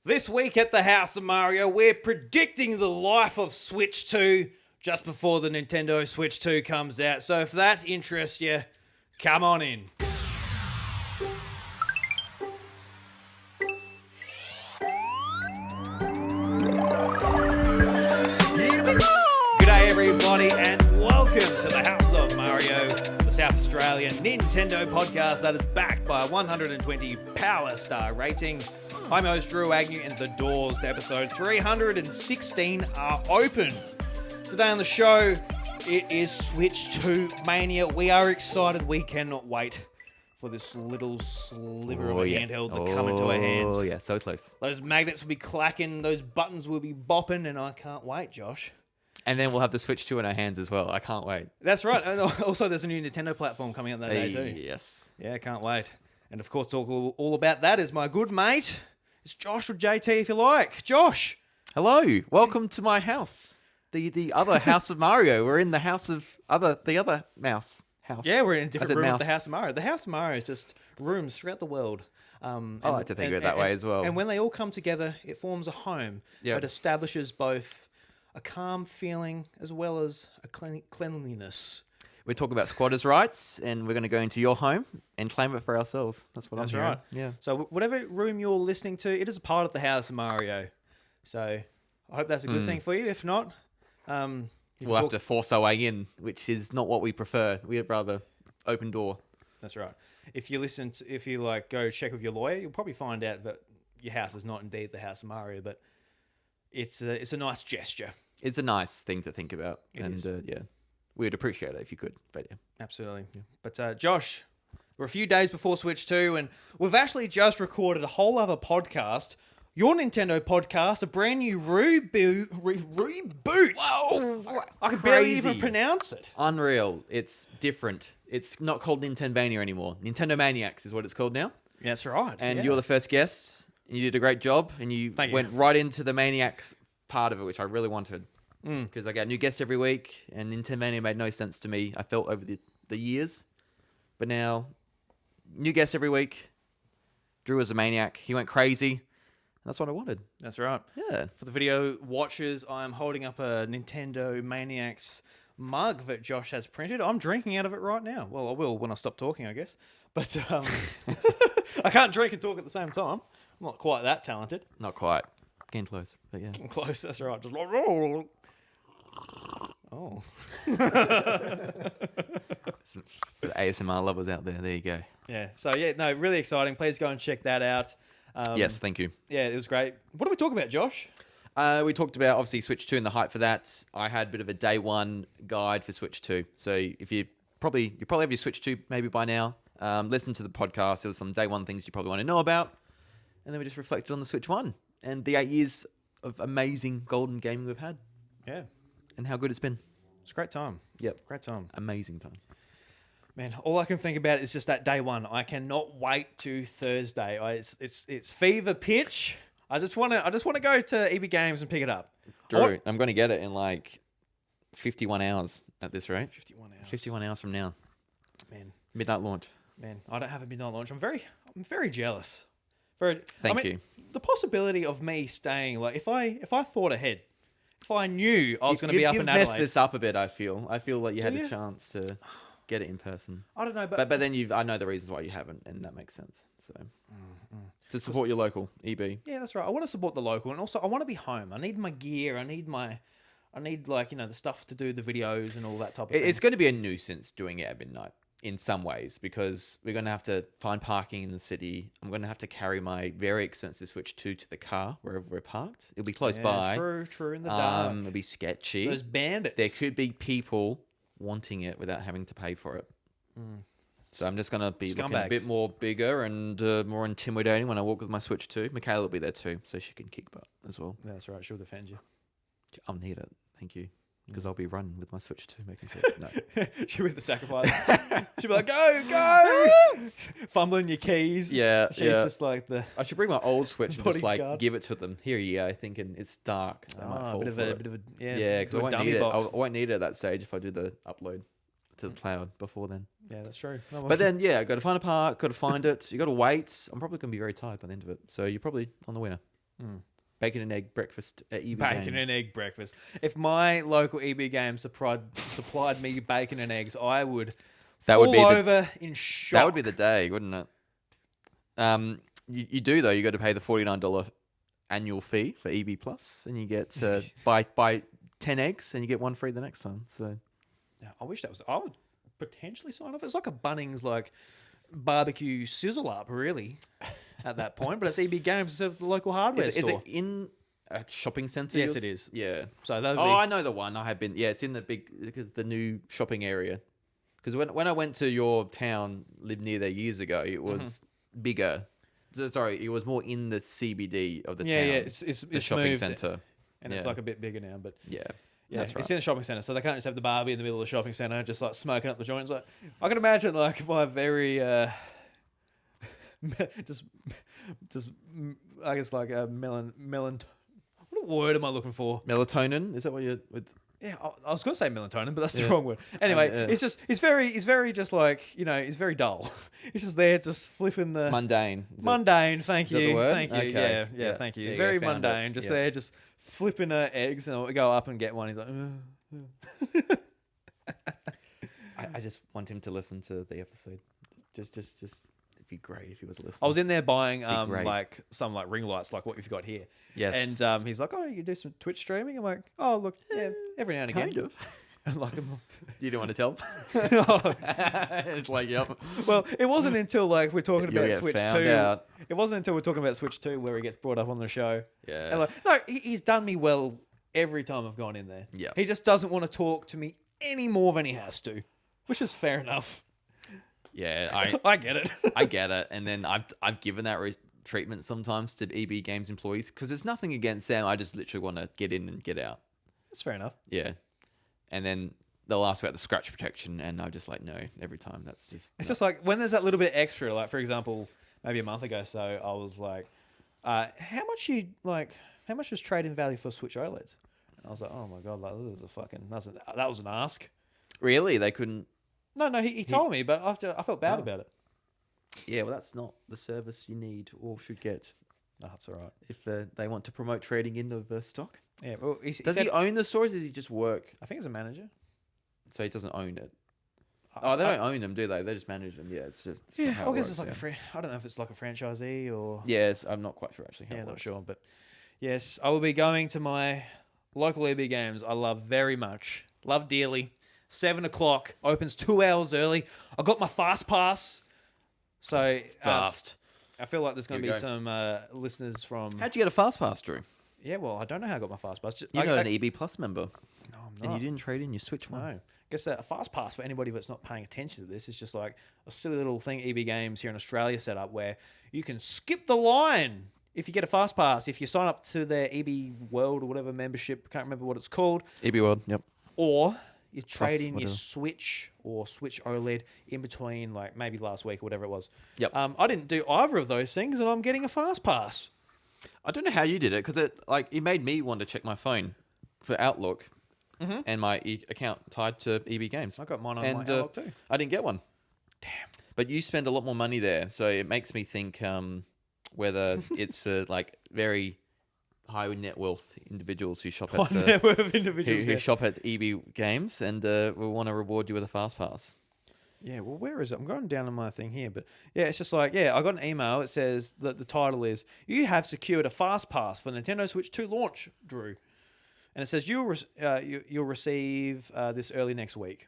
This week at the House of Mario, we're predicting the life of Switch 2 just before the Nintendo Switch 2 comes out. So if that interests you, come on in. G'day everybody and welcome to the House of Mario, the South Australian Nintendo podcast that is backed by a 120 Power Star rating. I'm host Drew Agnew and the doors to episode 316 are open. Today on the show, it is Switch 2 Mania. We are excited. We cannot wait for this little sliver of a handheld to come into our hands. Oh, yeah, so close. Those magnets will be clacking, those buttons will be bopping, and I can't wait, Josh. And then we'll have the Switch 2 in our hands as well. I can't wait. That's right. And also, there's a new Nintendo platform coming out that day too. Yes. Yeah, can't wait. And of course, talk all about that is my good mate. It's Josh or JT if you like. Josh. Hello. Welcome to my house. The other House of Mario. We're in the house of the other mouse house. Yeah, we're in a different room of mouse. the House of Mario. The House of Mario is just rooms throughout the world. I like to think of it that way as well. And when they all come together, it forms a home. Yep. It establishes both a calm feeling as well as a cleanliness. We're talking about squatters' rights, and we're going to go into your home and claim it for ourselves. That's what I'm hearing. Right. Yeah. So whatever room you're listening to, it is a part of the House of Mario. So I hope that's a good thing for you. If not, We'll have to force our way in, which is not what we prefer. We'd rather open door. That's right. If you go check with your lawyer, you'll probably find out that your house is not indeed the House of Mario, but it's a nice gesture. It's a nice thing to think about. It is. Yeah, we'd appreciate it if you could. But yeah. Absolutely. Yeah. But Josh, we're a few days before Switch 2, and we've actually just recorded a whole other podcast, your Nintendo podcast, a brand new reboot. Whoa! I can barely Crazy. even pronounce it. Unreal. It's different. It's not called Nintendobania anymore. Nintendo Maniacs is what it's called now. That's right. And yeah. you're the first guest, and you did a great job, and you Thank you. went right into the Maniacs part of it, which I really wanted. Because I got a new guest every week, and Nintendo Mania made no sense to me, I felt, over the years. But now, new guest every week. Drew was a maniac. He went crazy. That's what I wanted. That's right. Yeah. For the video watchers, I'm holding up a Nintendo Maniacs mug that Josh has printed. I'm drinking out of it right now. Well, I will when I stop talking, I guess. But I can't drink and talk at the same time. I'm not quite that talented. Not quite. Getting close, but yeah. I'm close, that's right. Just like, oh. For the ASMR lovers out there, there you go. Yeah. So, yeah, no, really exciting. Please go and check that out. Yes, thank you. Yeah, it was great. What did we talk about, Josh? We talked about, obviously, Switch 2 and the hype for that. I had a bit of a day one guide for Switch 2. So if you probably have your Switch 2 maybe by now. Listen to the podcast. There was some day one things you probably want to know about. And then we just reflected on the Switch 1 and the 8 years of amazing golden gaming we've had Yeah. and how good it's been. It's a great time. Yep. Great time. Amazing time. Man, all I can think about is just that day one. I cannot wait to Thursday. It's fever pitch. I just want to go to EB Games and pick it up. Drew, I'm going to get it in like 51 hours at this rate. 51 hours. 51 hours from now. Man, Midnight launch. I don't have a midnight launch. I'm very jealous. Thank you. The possibility of me staying, like if I thought ahead, if I knew I was going to be up in You've messed Adelaide. this up a bit, I feel. I feel like you had Do a you? chance to get it in person. I don't know, But then I know the reasons why you haven't, and that makes sense. So to support your local EB. yeah, that's right. I want to support the local, and also I want to be home. I need my gear. I need the stuff to do the videos and all that type of thing. It's going to be a nuisance doing it at midnight in some ways because we're going to have to find parking in the city. I'm going to have to carry my very expensive Switch 2 to the car wherever we're parked. It'll be close by. True in the dark. It'll be sketchy. Those bandits. There could be people wanting it without having to pay for it. So I'm just going to be looking a Scumbags. bit more bigger and more intimidating when I walk with my Switch 2. Michaela will be there too, so she can kick butt as well. That's right. She'll defend you. I'll need it. Thank you. Because I'll be running with my Switch 2 making sure. No. She'll be the sacrifice. She'll be like, go! Fumbling your keys. Yeah, She's just like the... I should bring my old Switch and just like Bodyguard. give it to them. Here you go, thinking it's dark. I might fall bit of for a it. yeah, Because bit I of a won't dummy need it. I box. won't need it at that stage if I do the upload to the cloud before then. Yeah, that's true. But then, yeah, got to find a park, got to find it. You got to wait. I'm probably going to be very tired by the end of it. So you're probably on the winner. Bacon and egg breakfast at EB Bacon Games. and egg breakfast. If my local EB game supplied me bacon and eggs, I would That fall would be the- over in shock. That would be the day, wouldn't it? You do though. You got to pay the $49 annual fee for EB Plus, and you get buy 10 eggs, and you get one free the next time. So Yeah, I wish that was. I would potentially sign off. It's like a Bunnings like barbecue sizzle up, really, at that point. But it's EB Games. It's a local hardware is store. it in a shopping centre? Yes, yours? it is. Yeah. So that would Oh, be. I know the one. I have been. Yeah, it's in the because the new shopping area. Because when I went to your town, lived near there years ago, it was bigger. Sorry, it was more in the CBD of the Yeah, town. yeah. It's the shopping moved, centre. and it's Yeah. like a bit bigger now. But Yeah, yeah, that's right. it's in a shopping centre, so they can't just have the barbie in the middle of the shopping centre, just like smoking up the joints. Like I can imagine, like my very, just, I guess like a melon. What word am I looking for? Melatonin, is that what you're with? Yeah, I was going to say melatonin, but that's the Yeah. wrong word. Anyway, Yeah. it's very just like, you know, it's very dull. He's just there, just flipping the Mundane. Is it- mundane. Thank is that the you, word? thank you. Okay. Yeah, Yeah. thank you. There you go, Very found it. mundane. Just Yeah. there, just flipping eggs, and we go up and get one. He's like, I just want him to listen to the episode. Just it'd be great if he was listening. I was in there buying great. like some like ring lights, like what you've got here. Yes. And he's like, "Oh, you do some Twitch streaming?" I'm like, "Oh, look, yeah, every now and again." kind of. And like, I'm You don't want to tell? like, It's like, yep. well, it wasn't until like we're talking You'll about get Switch found 2. out. It wasn't until we're talking about Switch 2 where he gets brought up on the show. Yeah. And like, no, he's done me well every time I've gone in there. Yeah. He just doesn't want to talk to me any more than he has to, which is fair enough. Yeah, I get it. I get it. And then I've given that treatment sometimes to EB Games employees because there's nothing against them. I just literally want to get in and get out. That's fair enough. Yeah. And then they'll ask about the scratch protection, and I'm just like, no, every time. That's just. It's just like when there's that little bit extra, like for example, maybe a month ago, so I was like, how much is trade-in value for Switch OLEDs? And I was like, oh my god, like, this is that was an ask. Really? They couldn't. No, he told me, but after I felt bad Oh. about it. Yeah, well, that's not the service you need or should get No, that's all right. if they want to promote trading in of stock. Yeah, well, he Does said, he own the store or does he just work? I think he's a manager. So he doesn't own it. Oh, they don't own them, do they? They just manage them. Yeah, it's just. Yeah, how I it guess it's works, like I don't know if it's like a franchisee or. Yes, I'm not quite sure actually. How Yeah, it not works. sure, but yes, I will be going to my local EB Games. I love very much, love dearly. 7:00 opens 2 hours early. I got my fast pass, so Fast. I feel like there's going to Here be we go. some listeners from. How'd you get a fast pass, Drew? Yeah, well, I don't know how I got my fast pass. You're not an EB Plus member, No, I'm and not. you didn't trade in your Switch one. No. I guess a fast pass for anybody that's not paying attention to this is just like a silly little thing EB Games here in Australia set up where you can skip the line if you get a fast pass. If you sign up to their EB World or whatever membership, can't remember what it's called, EB World, yep. or you trade in your whatever. Switch or Switch OLED in between, like maybe last week or whatever it was. Yep. I didn't do either of those things, and I'm getting a fast pass. I don't know how you did it because it made me want to check my phone for Outlook and my account tied to EB Games. I got mine on And, my Outlook too. I didn't get one. Damn. But you spend a lot more money there, so it makes me think whether it's for like very high net wealth individuals who shop at One network of individuals. who Yeah. shop at EB Games and we want to reward you with a fast pass. Yeah, well, where is it? I'm going down on my thing here, but yeah, it's just like, yeah, I got an email. It says that the title is, "You have secured a fast pass for Nintendo Switch 2 launch, Drew," and it says you'll receive this early next week.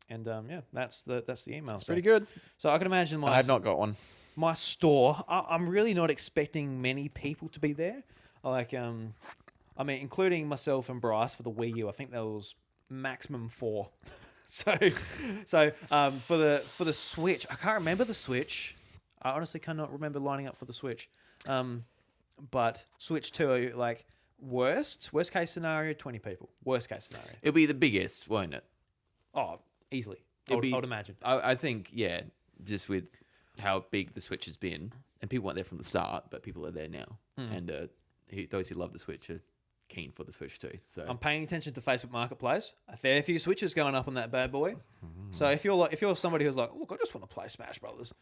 And yeah, that's the email. So, Pretty good. so I can imagine I have not got one. my store. I'm really not expecting many people to be there. Like, I mean, including myself and Bryce for the Wii U. I think there was maximum 4. So for the Switch, I can't remember the Switch. I honestly cannot remember lining up for the Switch. But Switch 2, like worst case scenario, 20 people. Worst case scenario. It'll be the biggest, won't it? Oh, easily. I It'll be- would imagine. I think, yeah, just with how big the Switch has been, and people weren't there from the start, but people are there now, and those who love the Switch are keen for the Switch too. So I'm paying attention to Facebook Marketplace. A fair few Switches going up on that bad boy. So if you're somebody who's like, look, I just want to play Smash Brothers.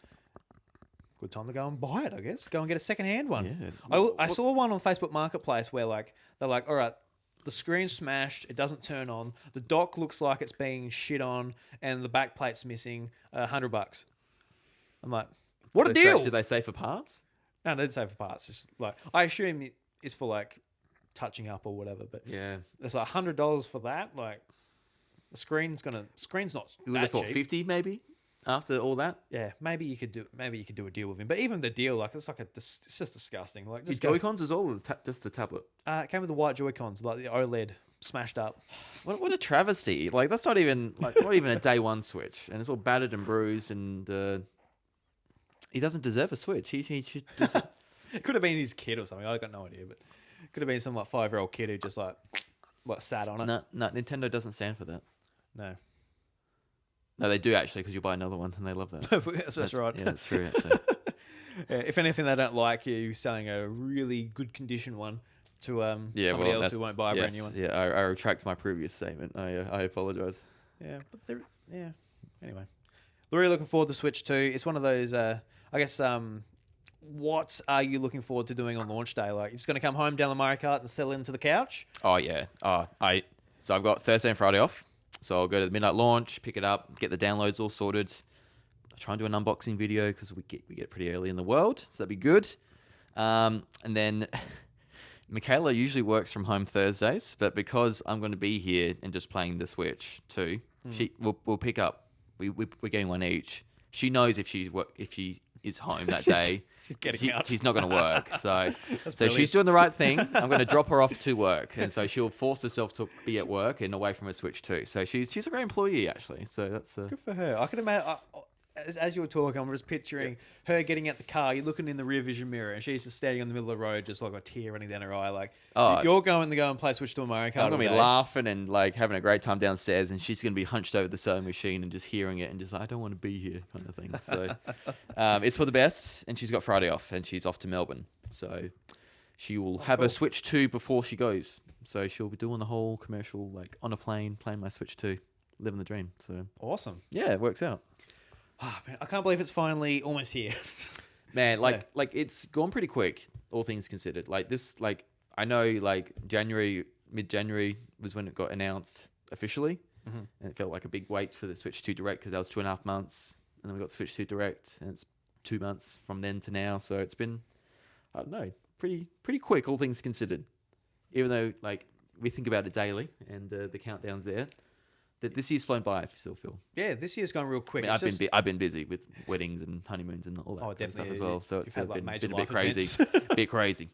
good time to go and buy it, I guess. Go and get a second-hand one. Yeah. I saw one on Facebook Marketplace where like they're like, all right, the screen's smashed, it doesn't turn on, the dock looks like it's being shit on, and the back plate's missing. $100. I'm like, what a deal! Did they say for parts? No, they didn't say for parts. It's like I assume it's for like touching up or whatever, but Yeah. it's like $100 for that. Like the screen's not You would have that thought cheap. 50 maybe after all that. Yeah, maybe you could do a deal with him. But even the deal, like it's just disgusting. Like These just go, Joy-Cons as well, or just the tablet? it came with the white Joy-Cons, like the OLED smashed up. What a travesty! Like that's not even a day one Switch, and it's all battered and bruised, and he doesn't deserve a Switch. He should just It could have been his kid or something. I got no idea, but it could have been some like 5-year-old kid who just like sat on it. no. Nintendo doesn't stand for that. No, No, they do actually, because you buy another one and they love that. that's right. Yeah, that's true. Actually. Yeah, if anything, they don't like you selling a really good condition one to somebody else who won't buy a brand new one. Yeah, I retract my previous statement. I apologize. Yeah, but anyway, really looking forward to Switch 2. It's one of those. I guess. What are you looking forward to doing on launch day? Like, you're just going to come home, down the Mario Kart, and settle into the couch? Oh yeah. So I've got Thursday and Friday off. So I'll go to the midnight launch, pick it up, get the downloads all sorted. I'll try and do an unboxing video because we get pretty early in the world, so that'd be good. And then Michaela usually works from home Thursdays, but because I'm going to be here and just playing the Switch too, we'll pick up. We're getting one each. She knows if she is home that day, she's getting out. She's not going to work. So brilliant. she's doing the right thing. I'm going to drop her off to work, and so she'll force herself to be at work and away from her Switch too. So she's a great employee actually. So that's Good for her. I can imagine. As you were talking, I'm just picturing her getting out the car. You're looking in the rear vision mirror, and she's just standing in the middle of the road, just like a tear running down her eye. Like, you're going to go and play Switch to a Mario Kart. I'm gonna be today. laughing and like having a great time downstairs, and she's gonna be hunched over the sewing machine and just hearing it and just like, I don't want to be here, kind of thing. So it's for the best. And she's got Friday off, and she's off to Melbourne, so she will have a Switch 2 before she goes. So she'll be doing the whole commercial, like on a plane, playing my Switch 2, living the dream. So Awesome. yeah, it works out. Oh, man, I can't believe it's finally almost here. Man, like it's gone pretty quick, all things considered. Like this, like I know, like mid-January was when it got announced officially, and it felt like a big wait for the Switch 2 Direct because that was 2.5 months, and then we got Switch 2 Direct, and it's 2 months from then to now. So it's been, I don't know, pretty quick, all things considered. Even though like we think about it daily, and the countdown's there. That this year's flown by, I still feel. Yeah, this year's gone real quick. I mean, I've been busy with weddings and honeymoons and all that kind of stuff as well. So it's had, like, been major a bit life crazy. events. Bit crazy.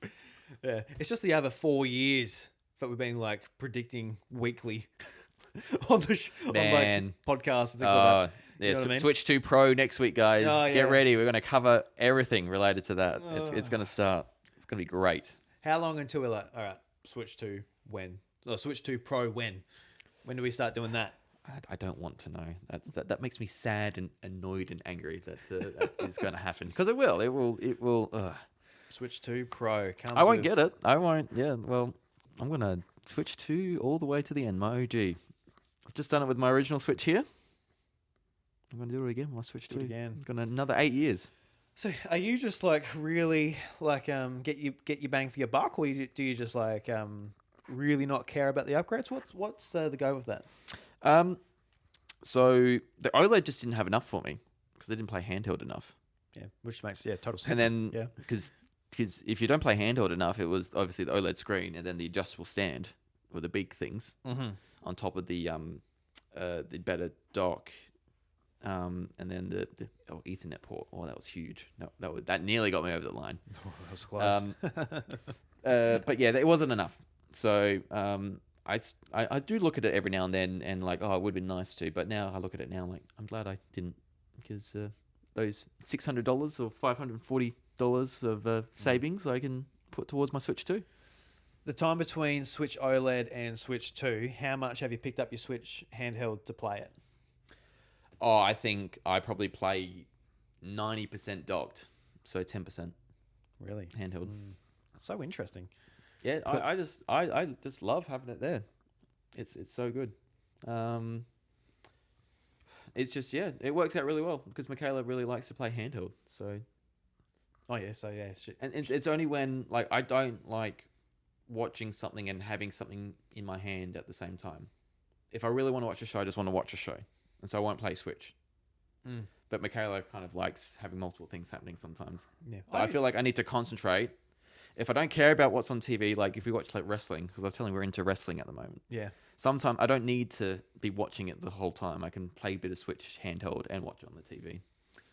Yeah, it's just the other 4 years that we've been like predicting weekly on the on like podcasts and things like that. Yeah, You know what I mean? Switch 2 Pro next week, guys. Oh, Get yeah. ready. We're going to cover everything related to that. It's going to start. It's going to be great. How long until we're like, all right, Switch 2 when? Or Switch 2 Pro when? When do we start doing that? I don't want to know. That makes me sad and annoyed and angry that that is going to happen, because it will. It will. Switch 2 Pro comes. I won't get it. I won't. Yeah. Well, I'm going to Switch 2 all the way to the end. My OG. I've just done it with my original Switch here. I'm going to do it again. My Switch 2 again. Going to another 8 years. So, are you just like really like get your bang for your buck, or do you just like really not care about the upgrades? What's the go with that? So the OLED just didn't have enough for me because they didn't play handheld enough. Yeah, which makes total sense. And then because if you don't play handheld enough, it was obviously the OLED screen and then the adjustable stand were the big things on top of the better dock, and then the Ethernet port. Oh, that was huge. No, that nearly got me over the line. Oh, that was close. But yeah, it wasn't enough. So I do look at it every now and then and like, oh, it would have been nice to. But now I look at it now, I'm like, I'm glad I didn't, because those $600 or $540 of savings I can put towards my Switch 2. The time between Switch OLED and Switch 2, how much have you picked up your Switch handheld to play it? Oh, I think I probably play 90% docked, so 10% Really? handheld. That's so interesting. Yeah, I just love having it there. It's so good. It's just, yeah, it works out really well because Michaela really likes to play handheld. So Oh yeah, so yeah, shit. And it's only when like I don't like watching something and having something in my hand at the same time. If I really want to watch a show, I just want to watch a show, and so I won't play Switch. Mm. But Michaela kind of likes having multiple things happening sometimes. Yeah, But I feel like I need to concentrate. If I don't care about what's on TV, like if we watch like wrestling, because I was telling you we're into wrestling at the moment. yeah, Sometimes I don't need to be watching it the whole time. I can play a bit of Switch handheld and watch it on the TV.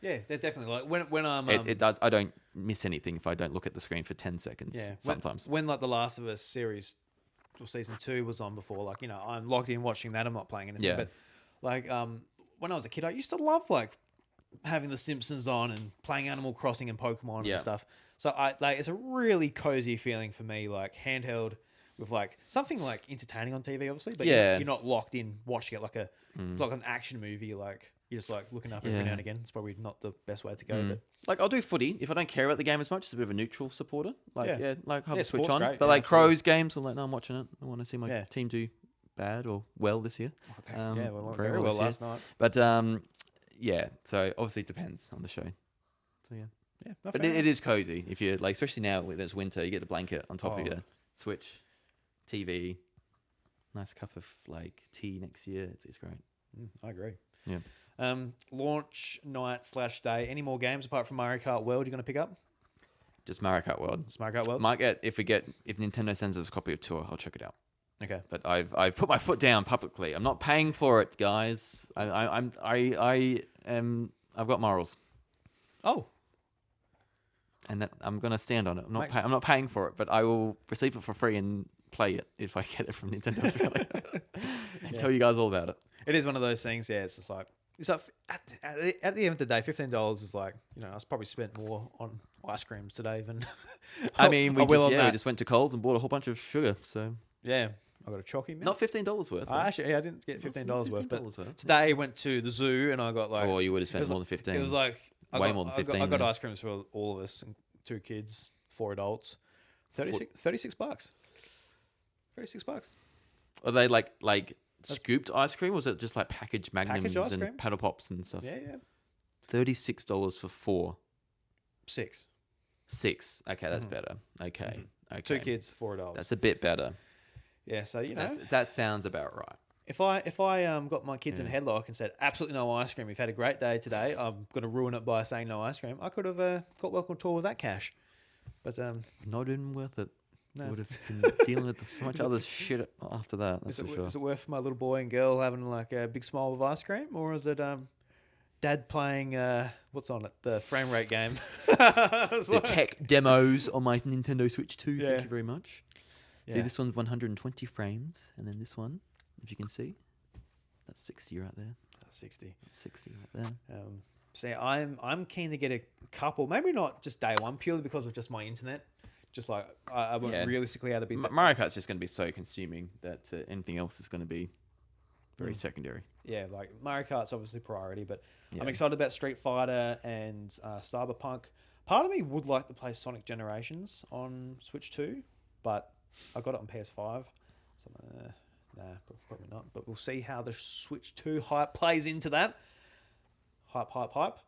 yeah, they're definitely like when I'm It does. I don't miss anything if I don't look at the screen for 10 seconds. yeah Sometimes. when like the Last of Us series or season 2 was on before, like I'm locked in watching that. I'm not playing anything. Yeah. But like when I was a kid, I used to love like having The Simpsons on and playing Animal Crossing and Pokemon Yeah. and stuff. So I like it's a really cozy feeling for me, like handheld with like something like entertaining on TV, obviously, but Yeah. you're not locked in watching it like it's like an action movie. Like you're just like looking up every Yeah. now and again. It's probably not the best way to go, but Like I'll do footy if I don't care about the game as much. It's a bit of a neutral supporter. Like Yeah. like have Yeah, a Switch sport's on. great, But yeah, like absolutely. Crows games, I'm like, no, I'm watching it. I want to see my Yeah. team do bad or well this year. yeah, well, very very well well this last night. But yeah. So obviously it depends on the show. So yeah. Yeah, But it is cozy if you're like, especially now when it's winter, you get the blanket on top of Oh. your Switch, TV, nice cup of like tea next year. It's great. I agree. Yeah. Launch night / day. Any more games apart from Mario Kart World you're going to pick up? Just Mario Kart World. Just Mario Kart World. Might get if Nintendo sends us a copy of Tour, I'll check it out. Okay. But I've put my foot down publicly. I'm not paying for it, guys. I've got morals, Oh, and that I'm gonna stand on it. Mate. I'm not paying for it, but I will receive it for free and play it if I get it from Nintendo Australia, and tell you guys all about it. it is one of those things. Yeah, it's like at the end of the day, $15 is like I probably spent more on ice creams today than I mean, we will on that. just went to Coles and bought a whole bunch of sugar. So Yeah, I got a chocky. Man. not $15 worth. I actually I didn't get $15 worth, but $15 worth. today I went to the zoo and I got like Oh, you would have it spent was more like- than 15. It was like Way more than 15, I got yeah. ice creams for all of us, and 2 kids, 4 adults, $36 bucks. $36. Are they like scooped ice cream? Or was it just like packaged magnums Packaged ice and cream? paddle pops and stuff? Yeah, yeah. $36 for 4. 6. 6. Okay, that's better. Okay. Okay. 2 kids, 4 adults. That's a bit better. Yeah, so That sounds about right. if I got my kids in a headlock and said absolutely no ice cream, we've had a great day today, I'm gonna ruin it by saying no ice cream, I could have got welcome tour with that cash. But Not even worth it. No. Would have been dealing with so much other shit after that. That's is for sure. it worth my little boy and girl having like a big smile with ice cream, or is it dad playing what's on it, the frame rate game? The tech demos on my Nintendo Switch 2. Yeah. Thank you very much. See, Yeah. this one's 120 frames, and then this one, if you can see, that's 60 right there. 60. That's 60 right there. So I'm keen to get a couple, maybe not just day one, purely because of just my internet. Just like I won't Yeah. realistically able to be. Mario Kart's just going to be so consuming that anything else is going to be very secondary. Yeah, like Mario Kart's obviously priority, but Yeah. I'm excited about Street Fighter and Cyberpunk. Part of me would like to play Sonic Generations on Switch 2, but I got it on PS5. So nah, probably not. But we'll see how the Switch 2 hype plays into that. Hype.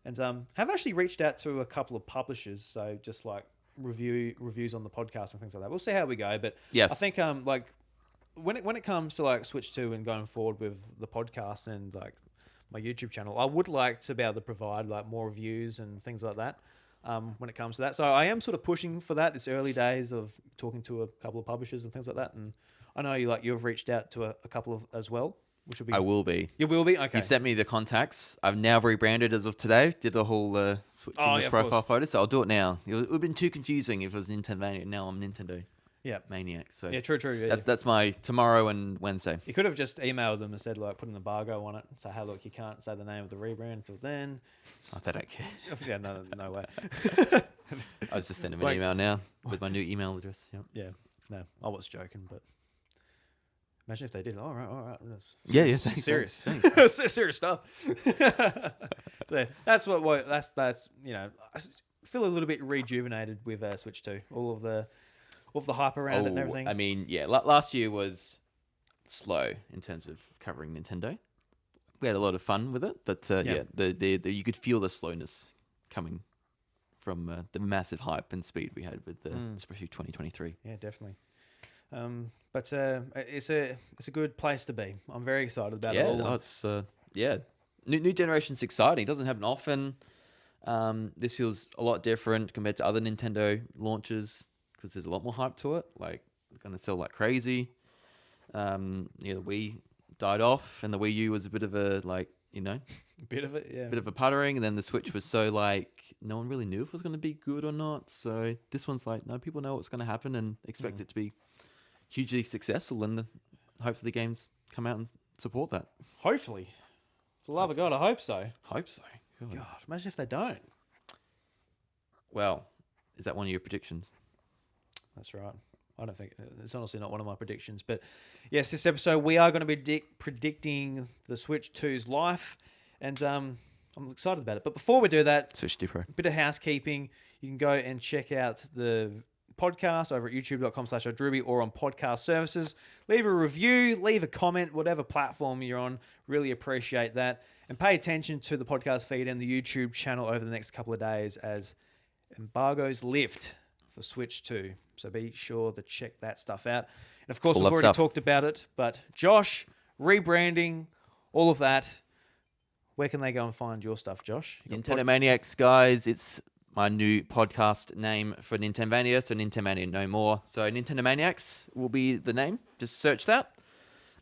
And have actually reached out to a couple of publishers, so just like reviews on the podcast and things like that. We'll see how we go, but Yes. I think like when it comes to like Switch 2 and going forward with the podcast and like my YouTube channel, I would like to be able to provide like more reviews and things like that when it comes to that. So I am sort of pushing for that. It's early days of talking to a couple of publishers and things like that, and I know you've reached out to a couple of as well, which will be I will be. You will be? Okay. You've sent me the contacts. I've now rebranded as of today. Did the whole switching Oh, the yeah, of profile course. photo, so I'll do it now. It would have been too confusing if it was Nintendo Maniac. Now I'm Nintendo Yeah. Maniac. So Yeah, true. Yeah. that's my tomorrow and Wednesday. You could have just emailed them and said, like, put an embargo on it and say, hey, look, you can't say the name of the rebrand until then. Not that I care. Yeah, no way. I was just sending them Like- an email now with my new email address. Yep. Yeah, no, I was joking, but imagine if they did. All right. That's Yeah. Thanks, serious, thanks. serious stuff. So that's that's I feel a little bit rejuvenated with Switch 2. All of the hype around it and everything. I mean, yeah. Last year was slow in terms of covering Nintendo. We had a lot of fun with it, but Yeah. the you could feel the slowness coming from the massive hype and speed we had with especially 2023. Yeah, definitely. But it's a good place to be. I'm very excited about it all. No, it's new generation's exciting. It doesn't happen often. This feels a lot different compared to other Nintendo launches because there's a lot more hype to it. Like, it's gonna sell like crazy. The Wii died off, and the Wii U was a bit of a Bit of it, yeah. bit of a puttering, and then the Switch was so like no one really knew if it was going to be good or not. So this one's like, no, people know what's going to happen and expect it to be hugely successful, and hopefully the games come out and support that. Hopefully. For the love of God, I hope so. Hope so. God, imagine if they don't. Well, is that one of your predictions? That's right. I don't think it's honestly not one of my predictions, but yes, this episode we are going to be predicting the Switch 2's life, and I'm excited about it. But before we do that, Switch 2 Pro. a bit of housekeeping. You can go and check out the podcast over at youtube.com/iDruby or on podcast services. Leave a review, leave a comment, whatever platform you're on. Really appreciate that. And pay attention to the podcast feed and the YouTube channel over the next couple of days as embargoes lift for Switch 2. So be sure to check that stuff out. And of course, All we've that already stuff. talked about it, but Josh, rebranding, all of that. Where can they go and find your stuff, Josh? You got Nintendo Maniacs, guys. It's my new podcast name for Nintendomania. So Nintendomania no more. So Nintendo Maniacs will be the name. Just search that.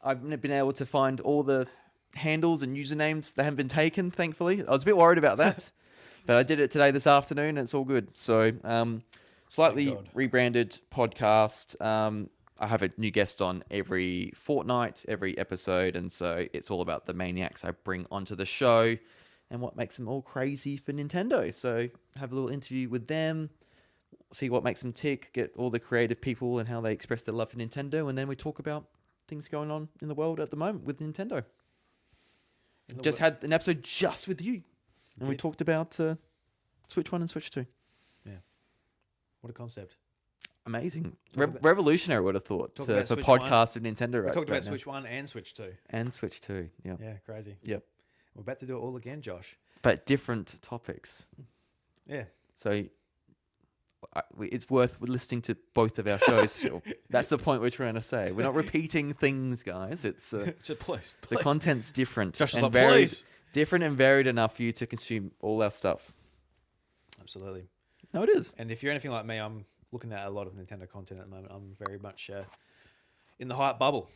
I've been able to find all the handles and usernames that haven't been taken, thankfully. I was a bit worried about that, but I did it today this afternoon and it's all good. So slightly Thank God. rebranded podcast. I have a new guest on every fortnight, every episode, and so it's all about the maniacs I bring onto the show and what makes them all crazy for Nintendo. So have a little interview with them, see what makes them tick, get all the creative people and how they express their love for Nintendo, and then we talk about things going on in the world at the moment with Nintendo. Just had an episode just with you, and we talked about Switch 1 and Switch 2. Yeah. What a concept. Amazing. about- Revolutionary, I would have thought, Talk for about Switch 1. podcast of Nintendo. We talked about right now. Switch 1 and Switch 2. And Switch 2, yeah. Yeah, crazy. Yep. We're about to do it all again, Josh. But different topics. Yeah. So it's worth listening to both of our shows still. That's the point we're trying to say. We're not repeating things, guys. It's So please. the content's different Josh is and like, varied, please. different and varied enough for you to consume all our stuff. Absolutely. No, it is. And if you're anything like me, I'm looking at a lot of Nintendo content at the moment. I'm very much in the hype bubble.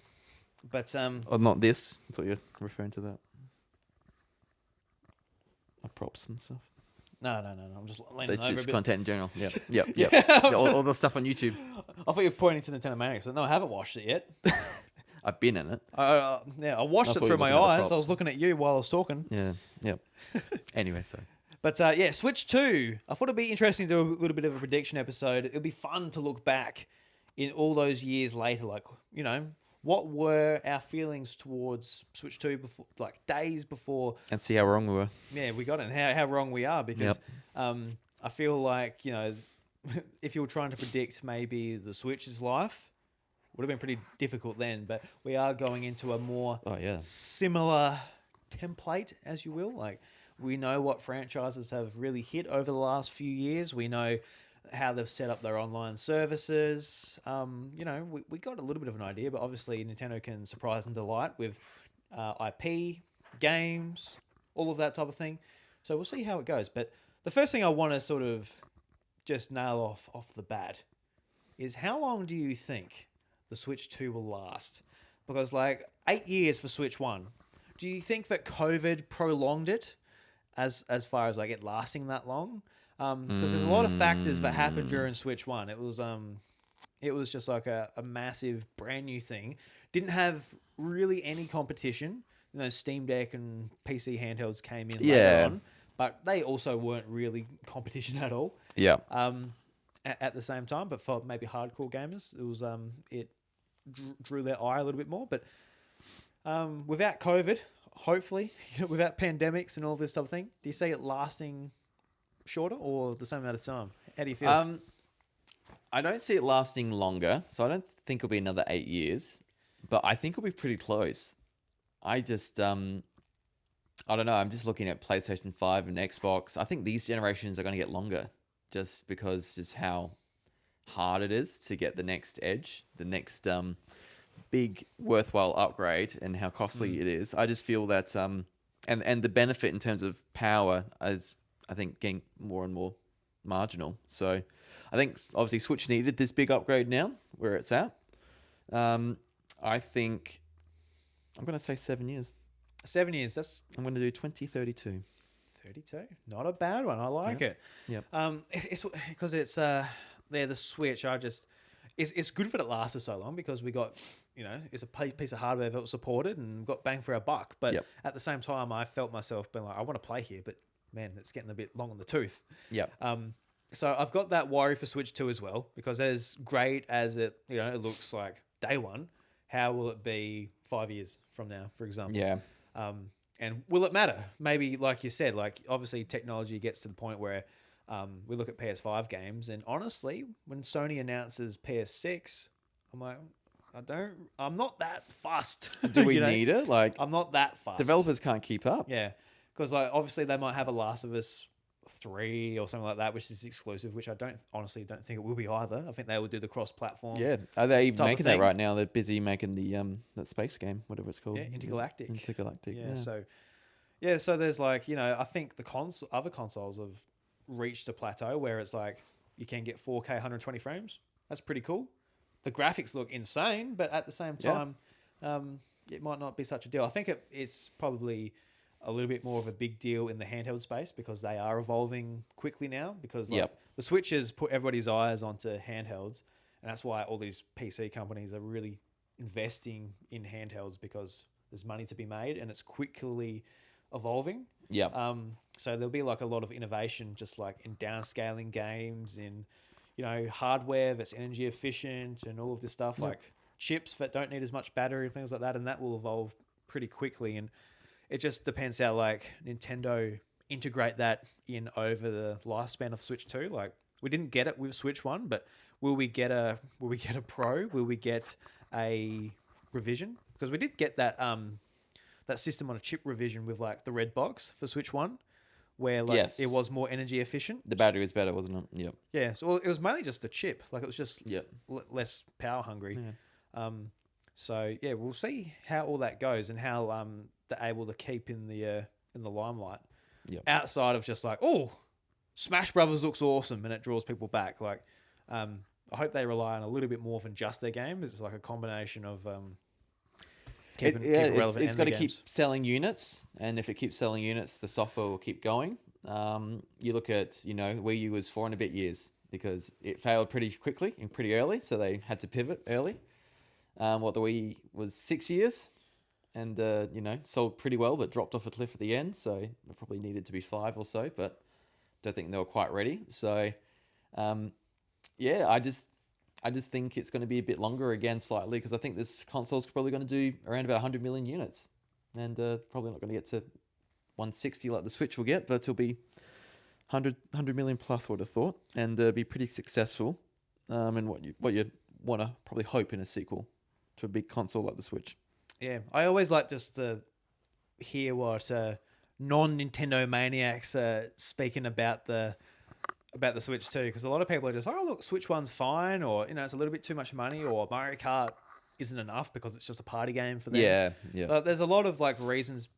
But Oh, not this. I thought you were referring to that. Props and stuff. no. I'm just leaning It's over a just bit. content in general. Yeah, yep. Yeah, all the stuff on YouTube. I thought you were pointing to Nintendo Maniacs. No, I haven't watched it yet. I've been in it. I watched I it thought you through were my looking at the eyes. I props. was looking at you while I was talking. Yeah, yep. Anyway, so But yeah, Switch 2. I thought it'd be interesting to do a little bit of a prediction episode. It'd be fun to look back in all those years later. Like, what were our feelings towards Switch 2 before, like days before? and see how wrong we were. Yeah, we got it, and how wrong we are, because I feel like, if you were trying to predict maybe the Switch's life, would have been pretty difficult then, but we are going into a more Oh yeah. similar template, as you will. Like, we know what franchises have really hit over the last few years. We know how they've set up their online services. We got a little bit of an idea, but obviously Nintendo can surprise and delight with IP, games, all of that type of thing. So we'll see how it goes. But the first thing I want to sort of just nail off the bat is, how long do you think the Switch 2 will last? Because 8 years for Switch 1. Do you think that COVID prolonged it as far as it lasting that long? Because there's a lot of factors that happened during Switch 1. It was just like a massive brand new thing. Didn't have really any competition. Steam Deck and PC handhelds came in later on, but they also weren't really competition at all. Yeah. At the same time, but for maybe hardcore gamers, it was it drew their eye a little bit more. But without COVID, hopefully, without pandemics and all this type of thing, do you see it lasting shorter or the same amount of time? How do you feel? I don't see it lasting longer, so I don't think it'll be another 8 years, but I think it'll be pretty close. I just, I don't know. I'm just looking at PlayStation 5 and Xbox. I think these generations are going to get longer. just because just how hard it is to get the next edge, the next big worthwhile upgrade, and how costly it is. I just feel that and the benefit in terms of power is, I think, getting more and more marginal. So I think obviously Switch needed this big upgrade now where it's at. I think I'm going to say 7 years. 7 years. That's I'm going to do 2032. 32. Not a bad one. I like it. Yep. It's because it's the Switch. It's good that it lasted so long because we got, it's a piece of hardware that was supported and got bang for our buck. But Yep. at the same time, I felt myself being like, I want to play here, but man, it's getting a bit long in the tooth. Yep. So I've got that worry for Switch 2 as well, because as great as it looks like day one, how will it be 5 years from now, for example? Yeah. And will it matter? Maybe, like you said, like obviously technology gets to the point where we look at PS5 games, and honestly, when Sony announces PS6, I'm like, I'm not that fussed. Do we need it? Like, I'm not that fussed. developers can't keep up. Yeah, because like obviously they might have a Last of Us 3 or something like that, which is exclusive, which I honestly don't think it will be either. I think they will do the cross-platform. Yeah. Are they even type of making that thing. right now? They're busy making the that space game, whatever it's called. Yeah, Intergalactic. Intergalactic. Yeah. So there's like, I think the other consoles have reached a plateau where it's like you can get 4K 120 frames. That's pretty cool. The graphics look insane, but at the same time, it might not be such a deal. I think it's probably a little bit more of a big deal in the handheld space because they are evolving quickly now, because like the Switch has put everybody's eyes onto handhelds, and that's why all these PC companies are really investing in handhelds, because there's money to be made and it's quickly evolving. Yeah. So there'll be like a lot of innovation, just like in downscaling games, in hardware that's energy efficient, and all of this stuff, like chips that don't need as much battery and things like that, and that will evolve pretty quickly. And it just depends how like Nintendo integrate that in over the lifespan of Switch 2. Like, we didn't get it with Switch 1, but will we get a Pro? Will we get a revision? Because we did get that that system on a chip revision with like the red box for Switch 1, where like it was more energy efficient. The battery was better, wasn't it? Yep. Yeah, so it was mainly just the chip. Like, it was just Yep. less power hungry. Yeah. So yeah, we'll see how all that goes and how they're able to keep in the limelight. Yep. Outside of just like, oh, Smash Brothers looks awesome and it draws people back. Like, I hope they rely on a little bit more than just their game. It's like a combination of keep it relevant. It's got to keep selling units, and if it keeps selling units, the software will keep going. You look at Wii U was 4 and a bit years because it failed pretty quickly and pretty early, so they had to pivot early. The Wii was 6 years, and sold pretty well, but dropped off a cliff at the end. So it probably needed to be 5 or so, but don't think they were quite ready. So, I just think it's going to be a bit longer again, slightly, because I think this console's probably going to do around about 100 million units, and probably not going to get to 160 like the Switch will get, but it'll be 100 million plus, would have thought, and be pretty successful. And what you want to probably hope in a sequel to a big console like the Switch. Yeah, I always like just to hear what non-Nintendo maniacs are speaking about the Switch 2, because a lot of people are just like, oh look, Switch 1's fine, or it's a little bit too much money, or Mario Kart isn't enough because it's just a party game for them. Yeah. There's a lot of like reasons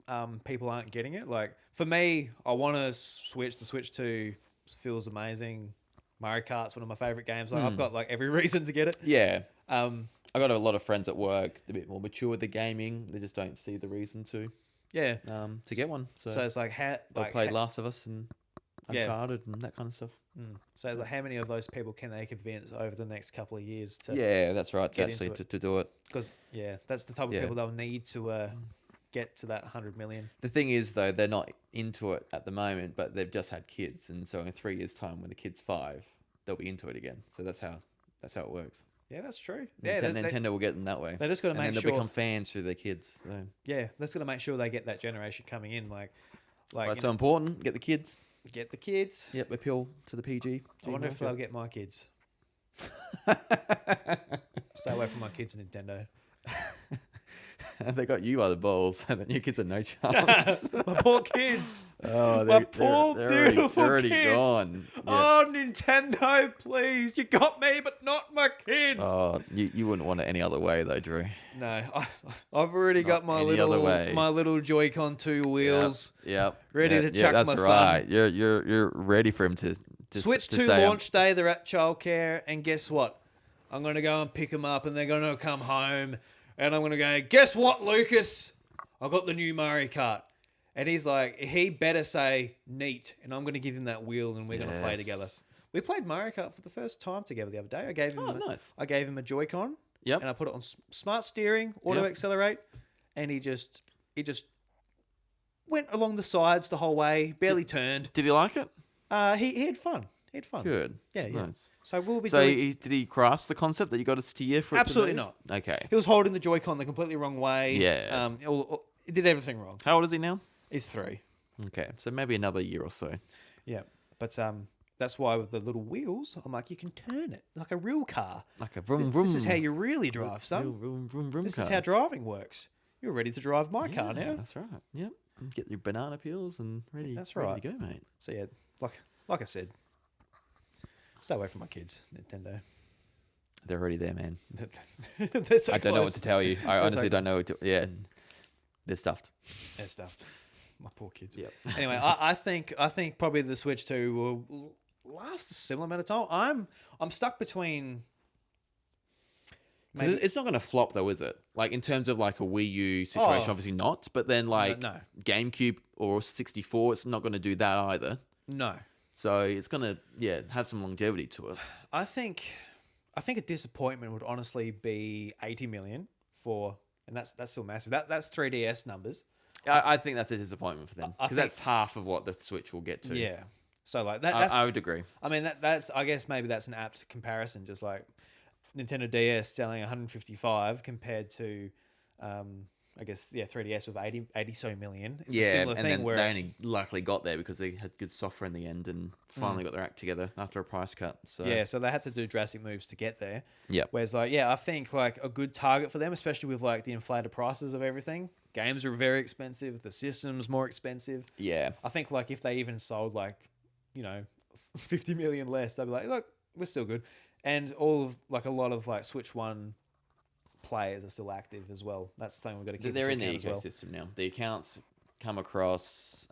people aren't getting it. Like, for me, I want to switch. The Switch 2 feels amazing. Mario Kart's one of my favorite games. Like, I've got like every reason to get it. Yeah. I got a lot of friends at work, a bit more mature with the gaming. They just don't see the reason to get one. So it's like, they'll play Last of Us and Uncharted and that kind of stuff. So like, how many of those people can they convince over the next couple of years to? Yeah, that's right. To do it, because that's the type of people they'll need to get to that 100 million. The thing is, though, they're not into it at the moment, but they've just had kids, and so in 3 years' time, when the kid's 5, they'll be into it again. So that's how it works. Yeah, that's true. Yeah, Nintendo will get them that way. They're just got to make sure they'll become fans through their kids. So. Yeah, that's got to make sure they get that generation coming in. Like that's so important. Get the kids. Get the kids. Yep, appeal to the PG. I wonder if they'll get my kids. Stay away from my kids, Nintendo. they got you by the balls, and then your kids had no chance. My poor kids. Oh, My poor beautiful they're already kids. gone. Yeah. Oh, Nintendo, please. You got me, but not my kids. Oh, you wouldn't want it any other way though, Drew. No, I've already got Not any other way. my little Joy-Con 2 wheels. Yep. Ready to chuck that's my right. son. You're ready for him to Switch to 2 say, launch day, they're at childcare, and guess what? I'm going to go and pick them up, and they're going to come home, and I'm going to go, guess what, Lucas? I got the new Mario Kart. And he's like, he better say neat, and I'm going to give him that wheel, and we're going to play together. We played Mario Kart for the first time together the other day. I gave him a Joy-Con, Yep. and I put it on smart steering, auto accelerate, and he just went along the sides the whole way, barely turned. Did he like it? He had fun. He had fun. Good. Yeah. Nice. So we'll be So doing... did he grasp the concept that you got to steer for? Absolutely it to move? not. Okay. He was holding the Joy-Con the completely wrong way. Yeah. He did everything wrong. How old is he now? He's 3. Okay, so maybe another year or so. Yeah. But that's why with the little wheels, I'm like, you can turn it like a real car. Like a vroom This, vroom. this is how you really drive, son. Real vroom vroom vroom This car. is how driving works. You're ready to drive my car Yeah, now. That's right. Yep. Get your banana peels and ready. That's ready right. to go, mate. So yeah, like I said, stay away from my kids, Nintendo. They're already there, man. They're so I don't know what close. to tell you. I honestly so don't know what to. Yeah, they're stuffed. They're stuffed. My poor kids. Yep. Anyway, I think probably the Switch 2 will last a similar amount of time. I'm stuck between. 'Cause it's not going to flop though, is it? Like in terms of like a Wii U situation, Oh. obviously not. But then like No. GameCube or 64, it's not going to do that either. No. So it's going to have some longevity to it. I think a disappointment would honestly be 80 million for, and that's still massive. That's 3DS numbers. I think that's a disappointment for them I because that's half of what the Switch will get to. Yeah. So like that's I would agree. I mean that's I guess maybe that's an apt comparison. Just like Nintendo DS selling 155 compared to, I guess 3DS with 80 so million. It's a similar and thing then where they only luckily got there because they had good software in the end and finally got their act together after a price cut. So so they had to do drastic moves to get there. yeah, Whereas I think like a good target for them, especially with like the inflated prices of everything. Games are very expensive. The system's more expensive. yeah, I think like if they even sold like, 50 million less, they'd be like, look, we're still good. And all of like a lot of like Switch 1 players are still active as well. That's the thing we've got to keep. they're in the account as well. ecosystem now. The accounts come across.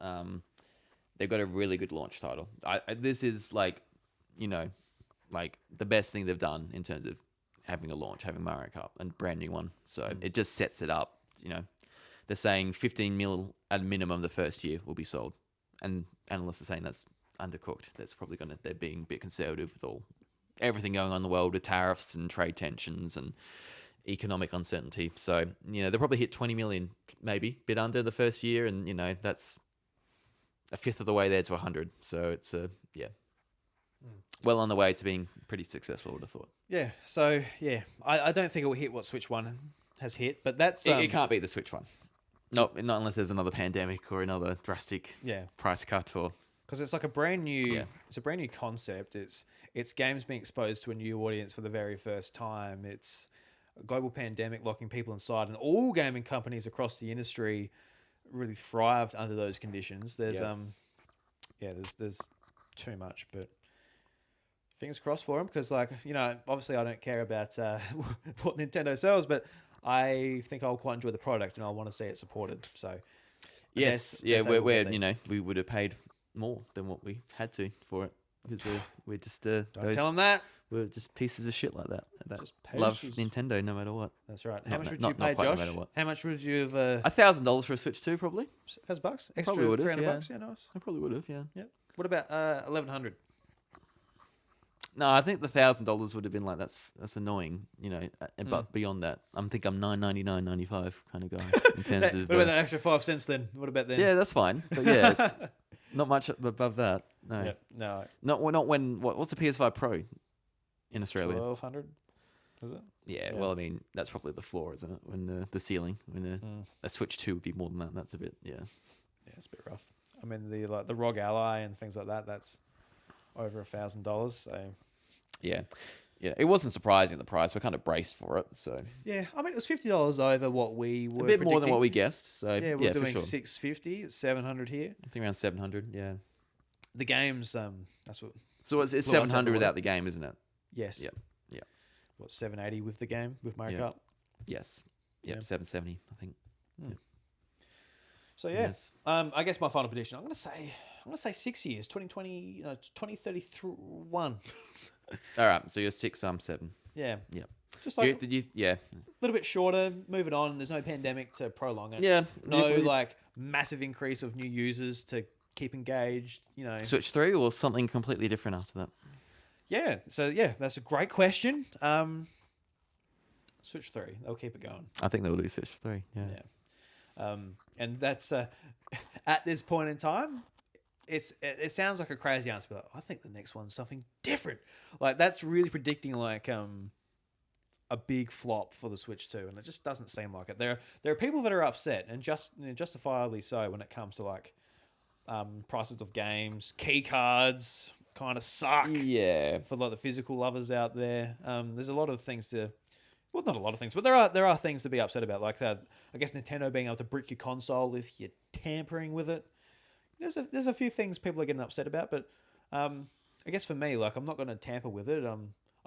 They've got a really good launch title. This is like, like the best thing they've done in terms of having a launch, having Mario Kart, and brand new one. So it just sets it up. They're saying 15 mil at a minimum the first year will be sold, and analysts are saying that's undercooked. That's probably they're being a bit conservative with everything going on in the world with tariffs and trade tensions and economic uncertainty. So, they'll probably hit 20 million, maybe, bit under the first year. And, that's a fifth of the way there to 100. So it's, well on the way to being pretty successful, I would have thought. Yeah. So, I don't think it will hit what Switch 1 has hit, but that's... It can't beat the Switch one. Not unless there's another pandemic or another drastic price cut or... Because it's like a brand new... It's a brand new concept. It's games being exposed to a new audience for the very first time. It's a global pandemic locking people inside, and all gaming companies across the industry really thrived under those conditions. There's there's too much, but fingers crossed for them because obviously I don't care about what Nintendo sells, but I think I'll quite enjoy the product and I want to see it supported. So yes, we would have paid more than what we had to for it because we're just don't tell them that. We're just pieces of shit like that. Just love pieces. Nintendo no matter what. That's right. How Not- much would not- you not pay, quite no Josh? matter what. How much would you have? $1,000 for a Switch 2 probably. $1,000 extra, Probably would've, $300. Yeah, nice. I probably would have, yeah. Yeah. What about 1,100? No, I think the $1,000 would have been like that's annoying, But beyond that, I'm $9.99.95 kind of guy in terms of. What about that extra 5 cents then? What about then? Yeah, that's fine. But yeah, not much above that. No, Yeah, no. not when. What's the PS5 Pro in Australia? 1,200. Is it? Yeah, Yeah. well, I mean that's probably the floor, isn't it? When the ceiling, when a Switch 2 would be more than that. That's a bit, yeah. Yeah, it's a bit rough. I mean the ROG Ally and things like that. That's over $1,000. So Yeah, Yeah, it wasn't surprising the price. We're kind of braced for it, so Yeah, I mean it was $50 over what we were a bit more than what predicting. we guessed. So Yeah, yeah, we're for doing sure. 650, 700 here. I think around 700. Yeah. The games, that's what. So it's blew us out 700 the water. without the game, isn't it? Yes. Yep. Yeah. What 780 with the game with Mario Yeah. Kart. Yes. Yep. Yeah. 770, I think. So yeah, Yes. I guess my final prediction. I'm gonna say 6 years, 2020, 2031. All right. So you're 6, I'm 7. Yeah. Yep. Just like Yeah. a little bit shorter, moving on. There's no pandemic to prolong it. Yeah. No You- like massive increase of new users to keep engaged. Switch 3 or something completely different after that? Yeah. So yeah, that's a great question. Switch 3. They'll keep it going. I think they'll do Switch 3. Yeah. Yeah. And that's at this point in time, it sounds like a crazy answer, but I think the next one's something different. Like that's really predicting like a big flop for the Switch 2, and it just doesn't seem like it. There are people that are upset, and justifiably so, when it comes to like prices of games, key cards kind of suck Yeah. for like the physical lovers out there. There's a lot of things to. Well, not a lot of things, but there are things to be upset about. Like I guess Nintendo being able to brick your console if you're tampering with it. There's a few things people are getting upset about, but I guess for me, like I'm not going to tamper with it.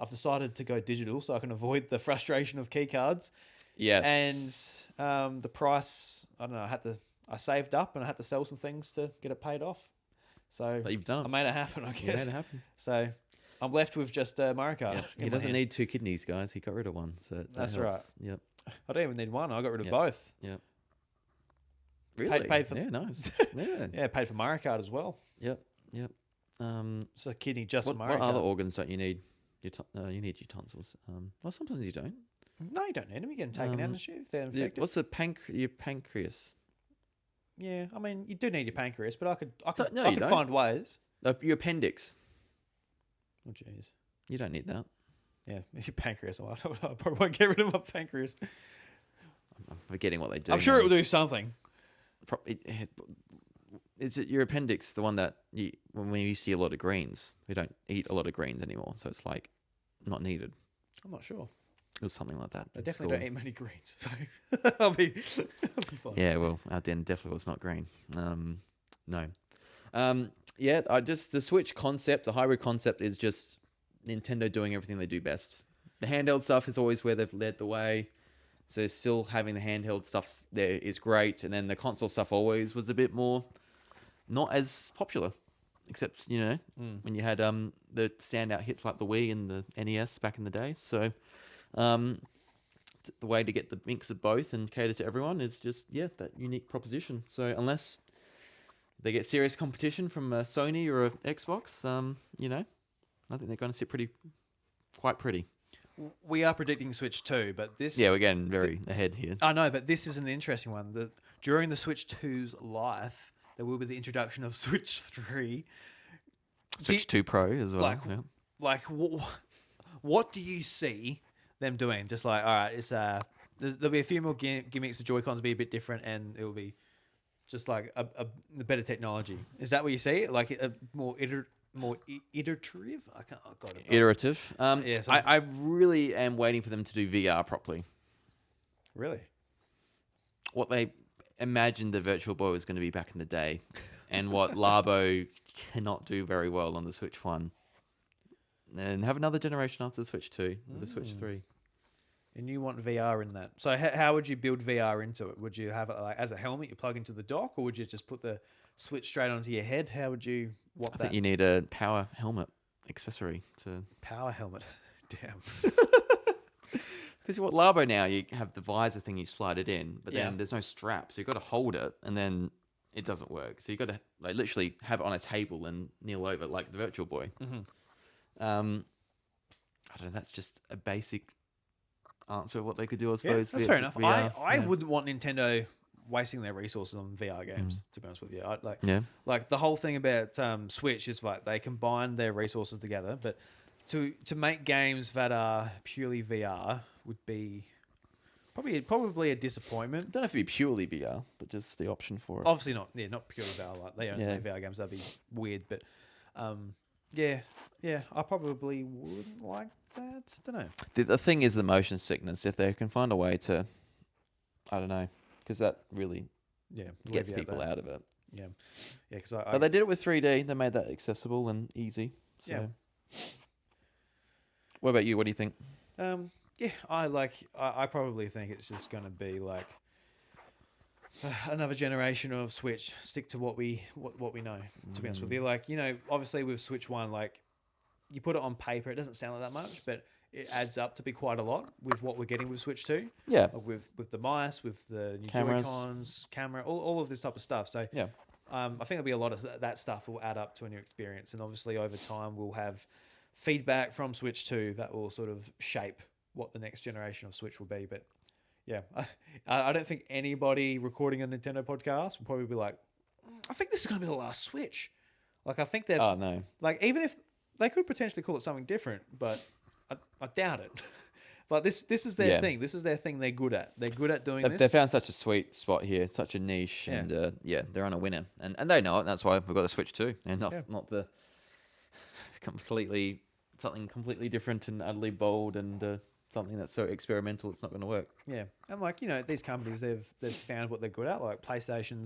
I've decided to go digital so I can avoid the frustration of key cards. Yes. And the price, I don't know. I saved up and I had to sell some things to get it paid off. So But you've done I it. made it happen, I You guess. made it happen. So I'm left with just Mario Kart. Yeah. in He my doesn't hands. need 2 kidneys, guys. He got rid of one. So that That's helps. right. Yep. I don't even need one. I got rid of Yep. both. Yep. Really? paid for- Yeah, nice. Yeah. Yeah, paid for Mario Kart as well. Yep. Yep. So kidney just What, for Mario what Kart. other organs don't you need? You need your tonsils. Well, sometimes you don't. No, you don't need them. You get them taken out Um, and shit if they're Yeah, infected. what's your pancreas? Yeah, I mean, you do need your pancreas, but I could No, I you could don't. find ways. Your appendix. Oh, jeez. You don't need that. Yeah, your pancreas. I probably won't get rid of my pancreas. I'm forgetting what they do. I'm sure it now. will do something. Is it your appendix the one that when we used to eat a lot of greens? We don't eat a lot of greens anymore, so it's like not needed. I'm not sure. It was something like that. I at definitely don't school. eat many greens, so I'll be fine. Yeah, well, our den definitely was not green. No. Yeah, the Switch concept, the hybrid concept is just Nintendo doing everything they do best. The handheld stuff is always where they've led the way. So still having the handheld stuff there is great. And then the console stuff always was a bit more not as popular. Except, when you had the standout hits like the Wii and the NES back in the day. So the way to get the mix of both and cater to everyone is just, that unique proposition. So unless they get serious competition from a Sony or a Xbox, I think they're going to sit quite pretty. We are predicting Switch 2, but this... Yeah, we're getting very ahead here. I know, but this is an interesting one. During the Switch 2's life, there will be the introduction of Switch 3. Switch 2 Pro as well. like- yeah. Like, what do you see them doing? Just like, all right, there'll be a few more gimmicks. The Joy-Cons will be a bit different, and it will be just like a better technology. Is that what you see? Like a more iterative? I can't. Oh God. Iterative. Yeah, so- I really am waiting for them to do VR properly. Really? What they imagined the Virtual Boy was going to be back in the day, and what Labo cannot do very well on the Switch 1. And have another generation after the Switch 2, with the Switch 3. And you want VR in that. So how would you build VR into it? Would you have it like as a helmet you plug into the dock, or would you just put the Switch straight onto your head? How would you want I that think you need a power helmet accessory to... power helmet? Damn. Because what Labo now, you have the visor thing, you slide it in, but then Yeah. there's no strap, so you've got to hold it, and then it doesn't work. So you've got to like literally have it on a table and kneel over like the Virtual Boy. Mm-hmm. I don't know, that's just a basic answer of what they could do, I Yeah, suppose. that's VR fair enough. I yeah. wouldn't want Nintendo wasting their resources on VR games, to be honest with you. Yeah. Like the whole thing about Switch is like they combine their resources together, but to make games that are purely VR would be probably a disappointment. Don't have to be purely VR, but just the option for it. Obviously not purely VR. Like they only Yeah. make VR games, that'd be weird. But Yeah, yeah, I probably wouldn't like that. Don't know. The thing is the motion sickness. If they can find a way to, I don't know, because that really Yeah, gets alleviate people that. out of it. Yeah, yeah, because I But they did it with 3D. They made that accessible and easy. So, Yeah. what about you? What do you think? Yeah, I probably think it's just going to be like another generation of Switch. Stick to what we know. To be honest with you, like, you know, obviously with Switch One, like, you put it on paper, it doesn't sound like that much, but it adds up to be quite a lot with what we're getting with Switch Two. Yeah, With the mice, with the new Cameras. Joy-Cons, camera, all of this type of stuff. So yeah, I think there'll be a lot of that stuff will add up to a new experience, and obviously over time we'll have feedback from Switch 2 that will sort of shape what the next generation of Switch will be. But yeah, I don't think anybody recording a Nintendo podcast will probably be like, I think this is going to be the last Switch. Like, I think they've Oh no. like, even if they could potentially call it something different, but I doubt it. But this is their Yeah. thing. This is their thing. They're good at. They're good at doing They this. found such a sweet spot here, such a niche, Yeah. and they're on a winner, and they know it. That's why we've got the Switch too, and Yeah. not the something completely different and utterly bold and something that's so experimental it's not going to work. Yeah, and like, you know, these companies, they've found what they're good at. Like PlayStation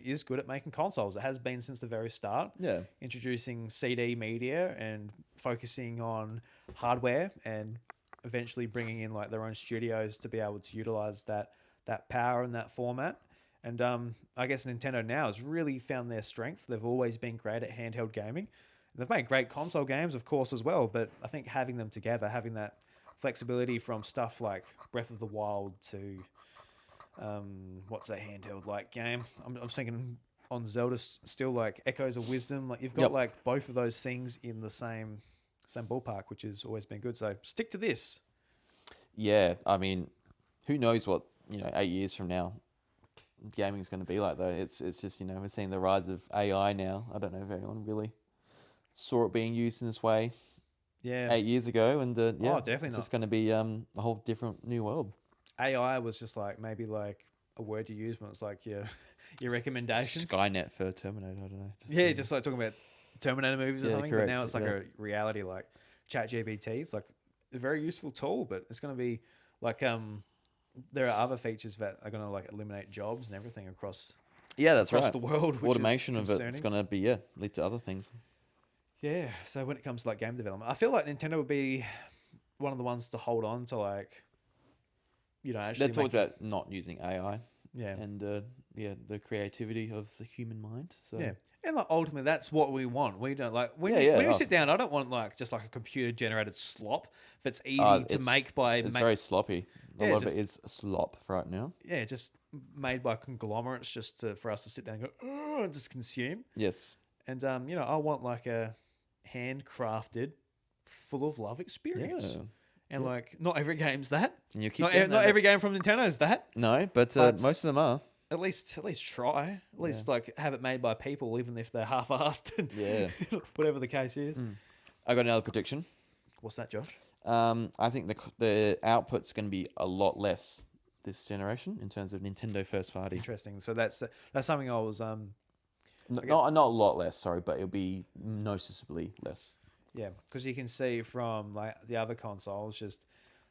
is good at making consoles. It has been since the very start. Yeah, Introducing CD media and focusing on hardware, and eventually bringing in like their own studios to be able to utilize that power and that format. And I guess Nintendo now has really found their strength. They've always been great at handheld gaming. They've made great console games, of course, as well. But I think having them together, having that flexibility from stuff like Breath of the Wild to what's that handheld like game? I'm thinking on Zelda still, like Echoes of Wisdom. Like, you've got Yep. like both of those things in the same ballpark, which has always been good. So stick to this. yeah. I mean, who knows what 8 years from now gaming's going to be like though. It's just we're seeing the rise of AI now. I don't know if anyone really saw it being used in this way Yeah, 8 years ago, and yeah, definitely it's not. just going to be a whole different new world. AI was just like maybe like a word you use when it's like your recommendations. Skynet for Terminator. I don't know. Yeah, just like talking about Terminator movies or Yeah, something. correct, But now it's like yeah. a reality, like ChatGPT. It's like a very useful tool, but it's going to be like there are other features that are going to like eliminate jobs and everything across Yeah, that's across right. the world. Which Automation is of it's concerning. going to be lead to other things. Yeah. So when it comes to like game development, I feel like Nintendo would be one of the ones to hold on to, like, actually They talked making- about not using AI yeah. and the creativity of the human mind. So Yeah. And like ultimately that's what we want. We don't like when Yeah, you, yeah, when you oh. sit down, I don't want like just like a computer generated slop that's easy to it's- make by it's very sloppy. A Yeah, lot of it is slop right now. yeah, just made by conglomerates just for us to sit down and go, oh, and just consume. Yes. And I want like a handcrafted, full of love Yeah. experience. And like not every game's that. And you keep Not, getting not that- every game from Nintendo is that. No, but but- most of them are. At least try. At least like have it made by people, even if they're half-assed. And Yeah. whatever the case is. I got another prediction. What's that, Josh? I think the output's going to be a lot less this generation in terms of Nintendo first party. Interesting. So that's something I was Not a lot less, sorry, but it'll be noticeably less. yeah, because you can see from like the other consoles, just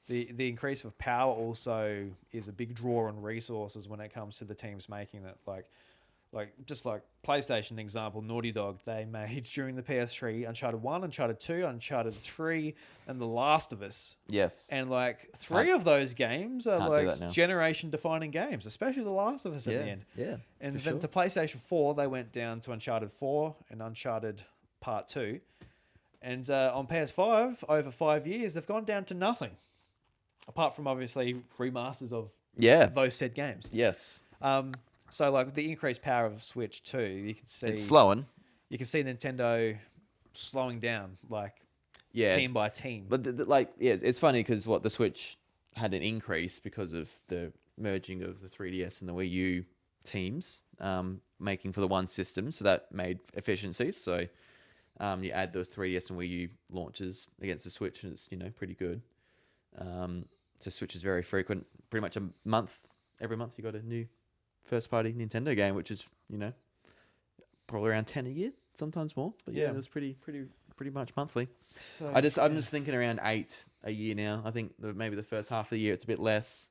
the increase of power also is a big draw on resources when it comes to the teams making that. Like just like PlayStation example, Naughty Dog, they made during the PS3 Uncharted 1, Uncharted 2, Uncharted 3, and The Last of Us. Yes. And like three of those games are Can't do that like now. generation defining games, especially The Last of Us at the end. Yeah. And for then sure. to PlayStation 4, they went down to Uncharted 4 and Uncharted Part 2. And on PS5, over 5 years, they've gone down to nothing. Apart from obviously remasters of Yeah. those said games. Yes. So like the increased power of Switch 2, you can see It's slowing. you can see Nintendo slowing down like Yeah. team by team. But it's funny because the Switch had an increase because of the merging of the 3DS and the Wii U teams, making for the one system, so that made efficiencies. So you add those 3DS and Wii U launches against the Switch, and it's pretty good. So Switch is very frequent, pretty much every month you got a new first party Nintendo game, which is probably around 10 a year, sometimes more. But yeah, Yeah. it was pretty pretty much monthly. So, I'm just thinking around 8 a year now. I think maybe the first half of the year it's a bit less,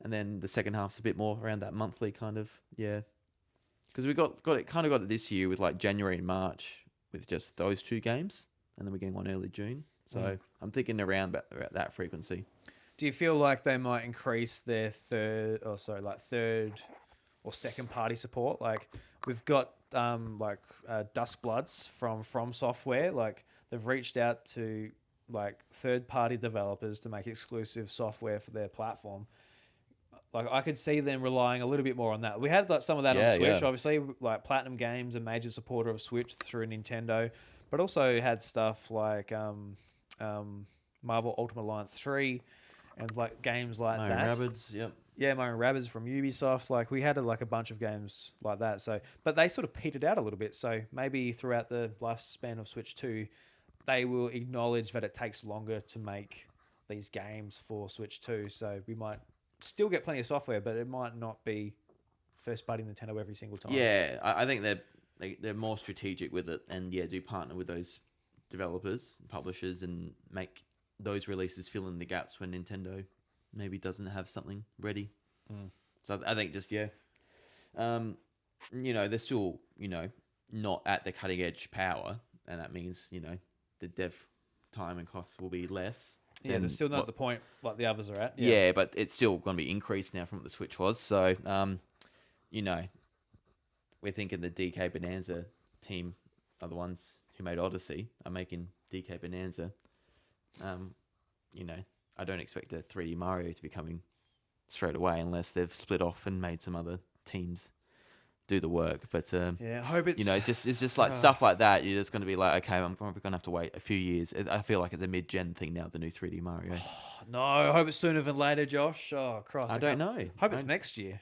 and then the second half's a bit more around that monthly kind of. Yeah, because we got it this year with like January and March with just those 2 games, and then we're getting one early June. So I'm thinking around that frequency. do you feel like they might increase their third or second party support? Like we've got Dusk Bloods from Software. Like they've reached out to like third party developers to make exclusive software for their platform. Like I could see them relying a little bit more on that. We had like some of that on Switch, obviously. Like Platinum Games, a major supporter of Switch through Nintendo, but also had stuff like Marvel Ultimate Alliance 3 and like games like Mario that. Rabbids, yep. Yeah, Mario Rabbids from Ubisoft. Like we had a bunch of games like that. So, but they sort of petered out a little bit. So maybe throughout the lifespan of Switch 2, they will acknowledge that it takes longer to make these games for Switch 2. So we might still get plenty of software, but it might not be first party Nintendo every single time. Yeah, I think they're more strategic with it, and do partner with those developers, publishers, and make those releases fill in the gaps when Nintendo maybe doesn't have something ready. So I think just they're still not at the cutting edge power, and that means the dev time and costs will be less. Yeah, they're still not at the point like the others are at. Yeah, but it's still going to be increased now from what the Switch was. So, we're thinking the DK Bonanza team are the ones who made Odyssey are making DK Bonanza. I don't expect a 3D Mario to be coming straight away unless they've split off and made some other teams do the work. But I hope it's it's just like stuff like that. You're just going to be like, okay, I'm probably going to have to wait a few years. I feel like it's a mid-gen thing now, the new 3D Mario. No, I hope it's sooner than later, Josh. Oh, Christ. I don't know. Hope it's next year.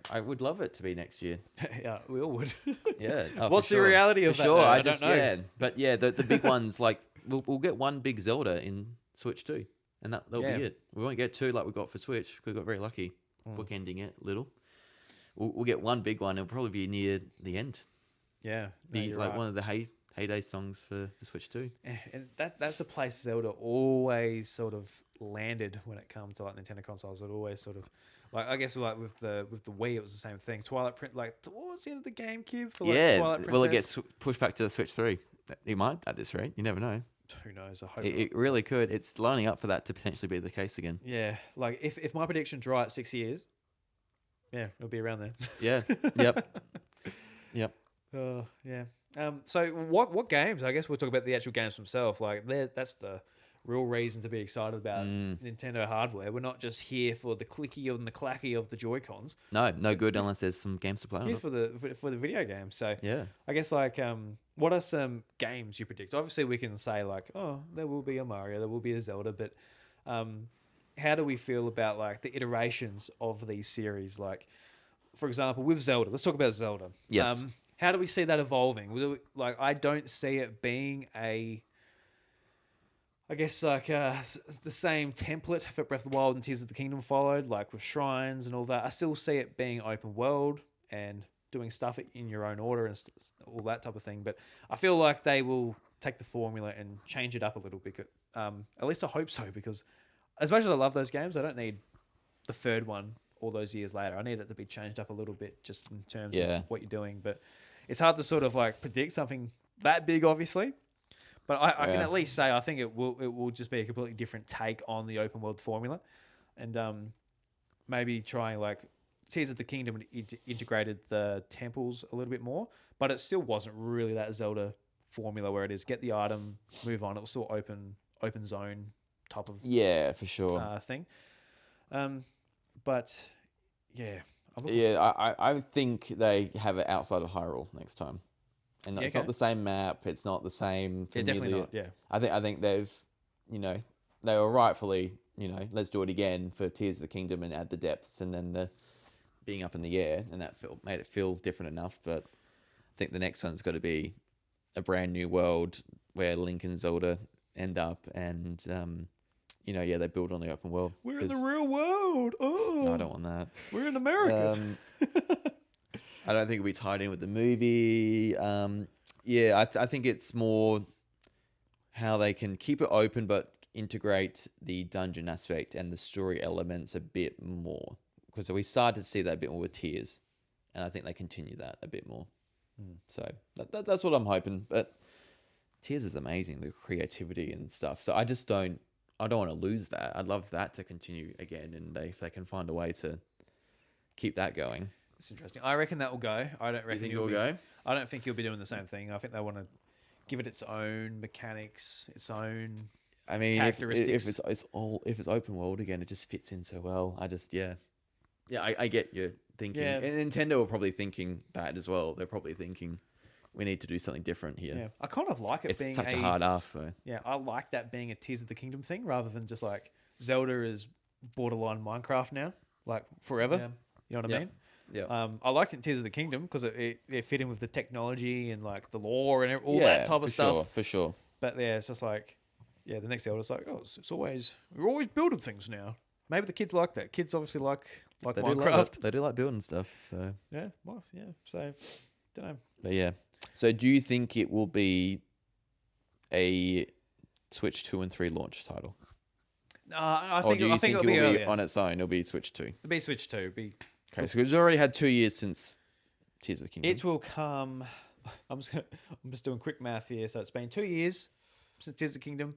I would love it to be next year. Yeah, we all would. Yeah. What's the reality of that? Sure, though? I don't know. Yeah, but the big ones like we'll get one big Zelda in Switch 2, and that'll be it. We won't get 2 like we got for Switch. We got very lucky, bookending it a little. We'll get one big one. It'll probably be near the end. Yeah, Be like one of the heyday songs for the Switch 2. And that's a place Zelda always sort of landed when it comes to like Nintendo consoles. It always sort of like I guess like with the Wii it was the same thing. Twilight Prince like towards the end of the GameCube for like Twilight Princess. Will it get pushed back to the Switch 3? It might at this rate. You never know. Who knows? I hope it really could. It's lining up for that to potentially be the case again. Yeah, like if my prediction's right, 6 years. Yeah, it'll be around there. Yeah. Yep. Yep. Yeah. So what games? I guess we'll talk about the actual games themselves. Like that's the real reason to be excited about Nintendo hardware. We're not just here for the clicky and the clacky of the Joy-Cons. No good unless there's some games to play on Here it. for the video game. So yeah, I guess like what are some games you predict? Obviously we can say like, oh, there will be a Mario, there will be a Zelda, but how do we feel about like the iterations of these series? Like, for example, with Zelda, let's talk about Zelda. Yes. How do we see that evolving? Like, I don't see it being the same template that Breath of the Wild and Tears of the Kingdom followed, like with shrines and all that. I still see it being open world and doing stuff in your own order and all that type of thing. But I feel like they will take the formula and change it up a little bit. At least I hope so, because as much as I love those games, I don't need the third one all those years later. I need it to be changed up a little bit just in terms of what you're doing. But it's hard to sort of like predict something that big, obviously. But I can at least say I think it will just be a completely different take on the open world formula, and maybe trying like Tears of the Kingdom integrated the temples a little bit more, but it still wasn't really that Zelda formula where it is get the item, move on. It was still open zone type of for sure thing. But yeah. I think they have it outside of Hyrule next time, and it's not the same map. It's not the same. Definitely not. Yeah, I think they've, they were rightfully, let's do it again for Tears of the Kingdom and add the depths and then the being up in the air, and that made it feel different enough. But I think the next one's got to be a brand new world where Link and Zelda end up, and they build on the open world. We're in the real world. Oh, no, I don't want that. We're in America. I don't think it'll be tied in with the movie. I think it's more how they can keep it open but integrate the dungeon aspect and the story elements a bit more. Because we started to see that a bit more with Tears, and I think they continue that a bit more. So that's what I'm hoping. But Tears is amazing, the creativity and stuff. So I don't want to lose that. I'd love that to continue again, and if they can find a way to keep that going. It's interesting. I reckon that will go. I don't You reckon think you'll it'll go? I don't think you'll be doing the same thing. I think they want to give it its own mechanics, its own. I mean, Characteristics. if it's open world again, it just fits in so well. I get you thinking. Yeah. And Nintendo are probably thinking that as well. They're probably thinking we need to do something different here. Yeah, I kind of like it It's being such a hard ask though. Yeah, I like that being a Tears of the Kingdom thing rather than just like Zelda is borderline Minecraft now, like forever. Yeah. You know what I Yeah. mean? Yeah. I liked it Tears of the Kingdom because it fit in with the technology and like the lore and all that type of stuff. For sure. But yeah, it's just like, yeah, the next Zelda's like, oh, we're always building things now. Maybe the kids like that. Kids obviously like They Minecraft. they do like building stuff. So Yeah, well, yeah. So, don't know. but yeah. So do you think it will be a Switch 2 and 3 launch title? I Or think do you it'll be earlier. on its own? It'll be Switch 2. It'll be Switch 2. Okay, so it's already had 2 years since Tears of the Kingdom. It will come. I'm just doing quick math here. So it's been 2 years since Tears of the Kingdom.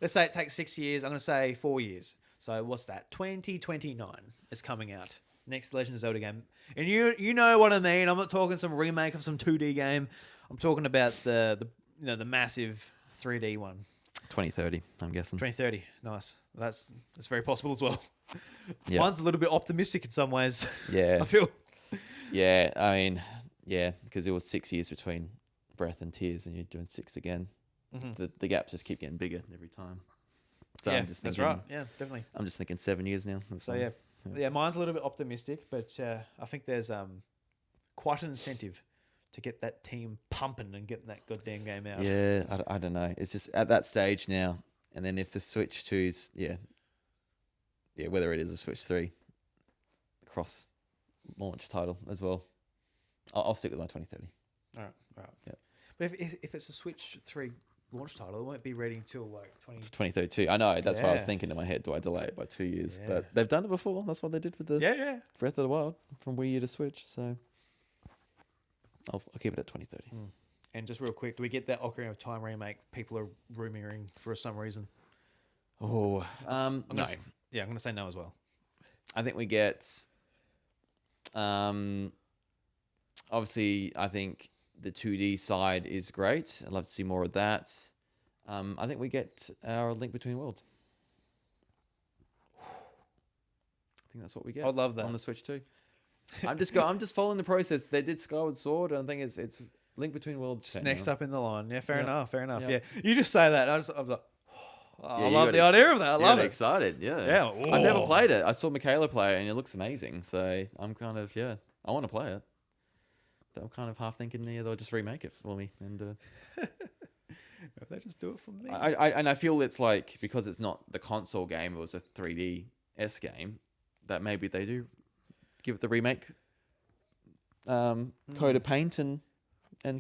Let's say it takes 6 years. I'm going to say 4 years. So what's that? 2029 is coming out. Next Legend of Zelda game. And you know what I mean. I'm not talking some remake of some 2D game. I'm talking about the massive 3D one. 2030, I'm guessing. 2030. Nice. That's very possible as well. Yeah. Mine's a little bit optimistic in some ways. Yeah. I feel. Yeah, I mean, yeah, because it was 6 years between Breath and Tears, and you're doing 6 again. Mhm. The gaps just keep getting bigger every time. So Yeah, I'm just that's thinking, right. Yeah, definitely. I'm just thinking 7 years now. That's So fine. yeah, mine's a little bit optimistic, but I think there's quite an incentive to get that team pumping and getting that goddamn game out. Yeah, I don't know. It's just at that stage now, and then if the Switch 2's, whether it is a Switch 3 cross launch title as well, I'll stick with my 2030. All right. Yep. But if it's a Switch 3 launch title, it won't be ready until like 2032. I know. That's what I was Yeah. thinking in my head. Do I delay it by 2 years? Yeah. But they've done it before. That's what they did with the Yeah. Breath of the Wild from Wii U to Switch. So I'll keep it at 2030. And just real quick, do we get that Ocarina of Time remake? People are rumoring for some reason. Oh, I'm no. gonna yeah, I'm gonna say no as well. I think we get. Obviously, I think the 2D side is great. I'd love to see more of that. I think we get our Link Between Worlds. I think that's what we get. I'd love that. On the Switch too. I'm just following the process. They did Skyward Sword, and I think it's Link Between Worlds. Just next up in the line. Yeah, fair enough. Yeah. Yeah, you just say that. I'm like, I Yeah, you love got the it. idea of that. I love it. Excited. Yeah. Yeah. I've never Whoa. played it. I saw Michaela play it, and it looks amazing. So I'm kind of I want to play it. But I'm kind of half thinking they'll just remake it for me, and If they just do it for me. I feel it's like because it's not the console game, it was a 3DS game, that maybe they do give it the remake code of paint and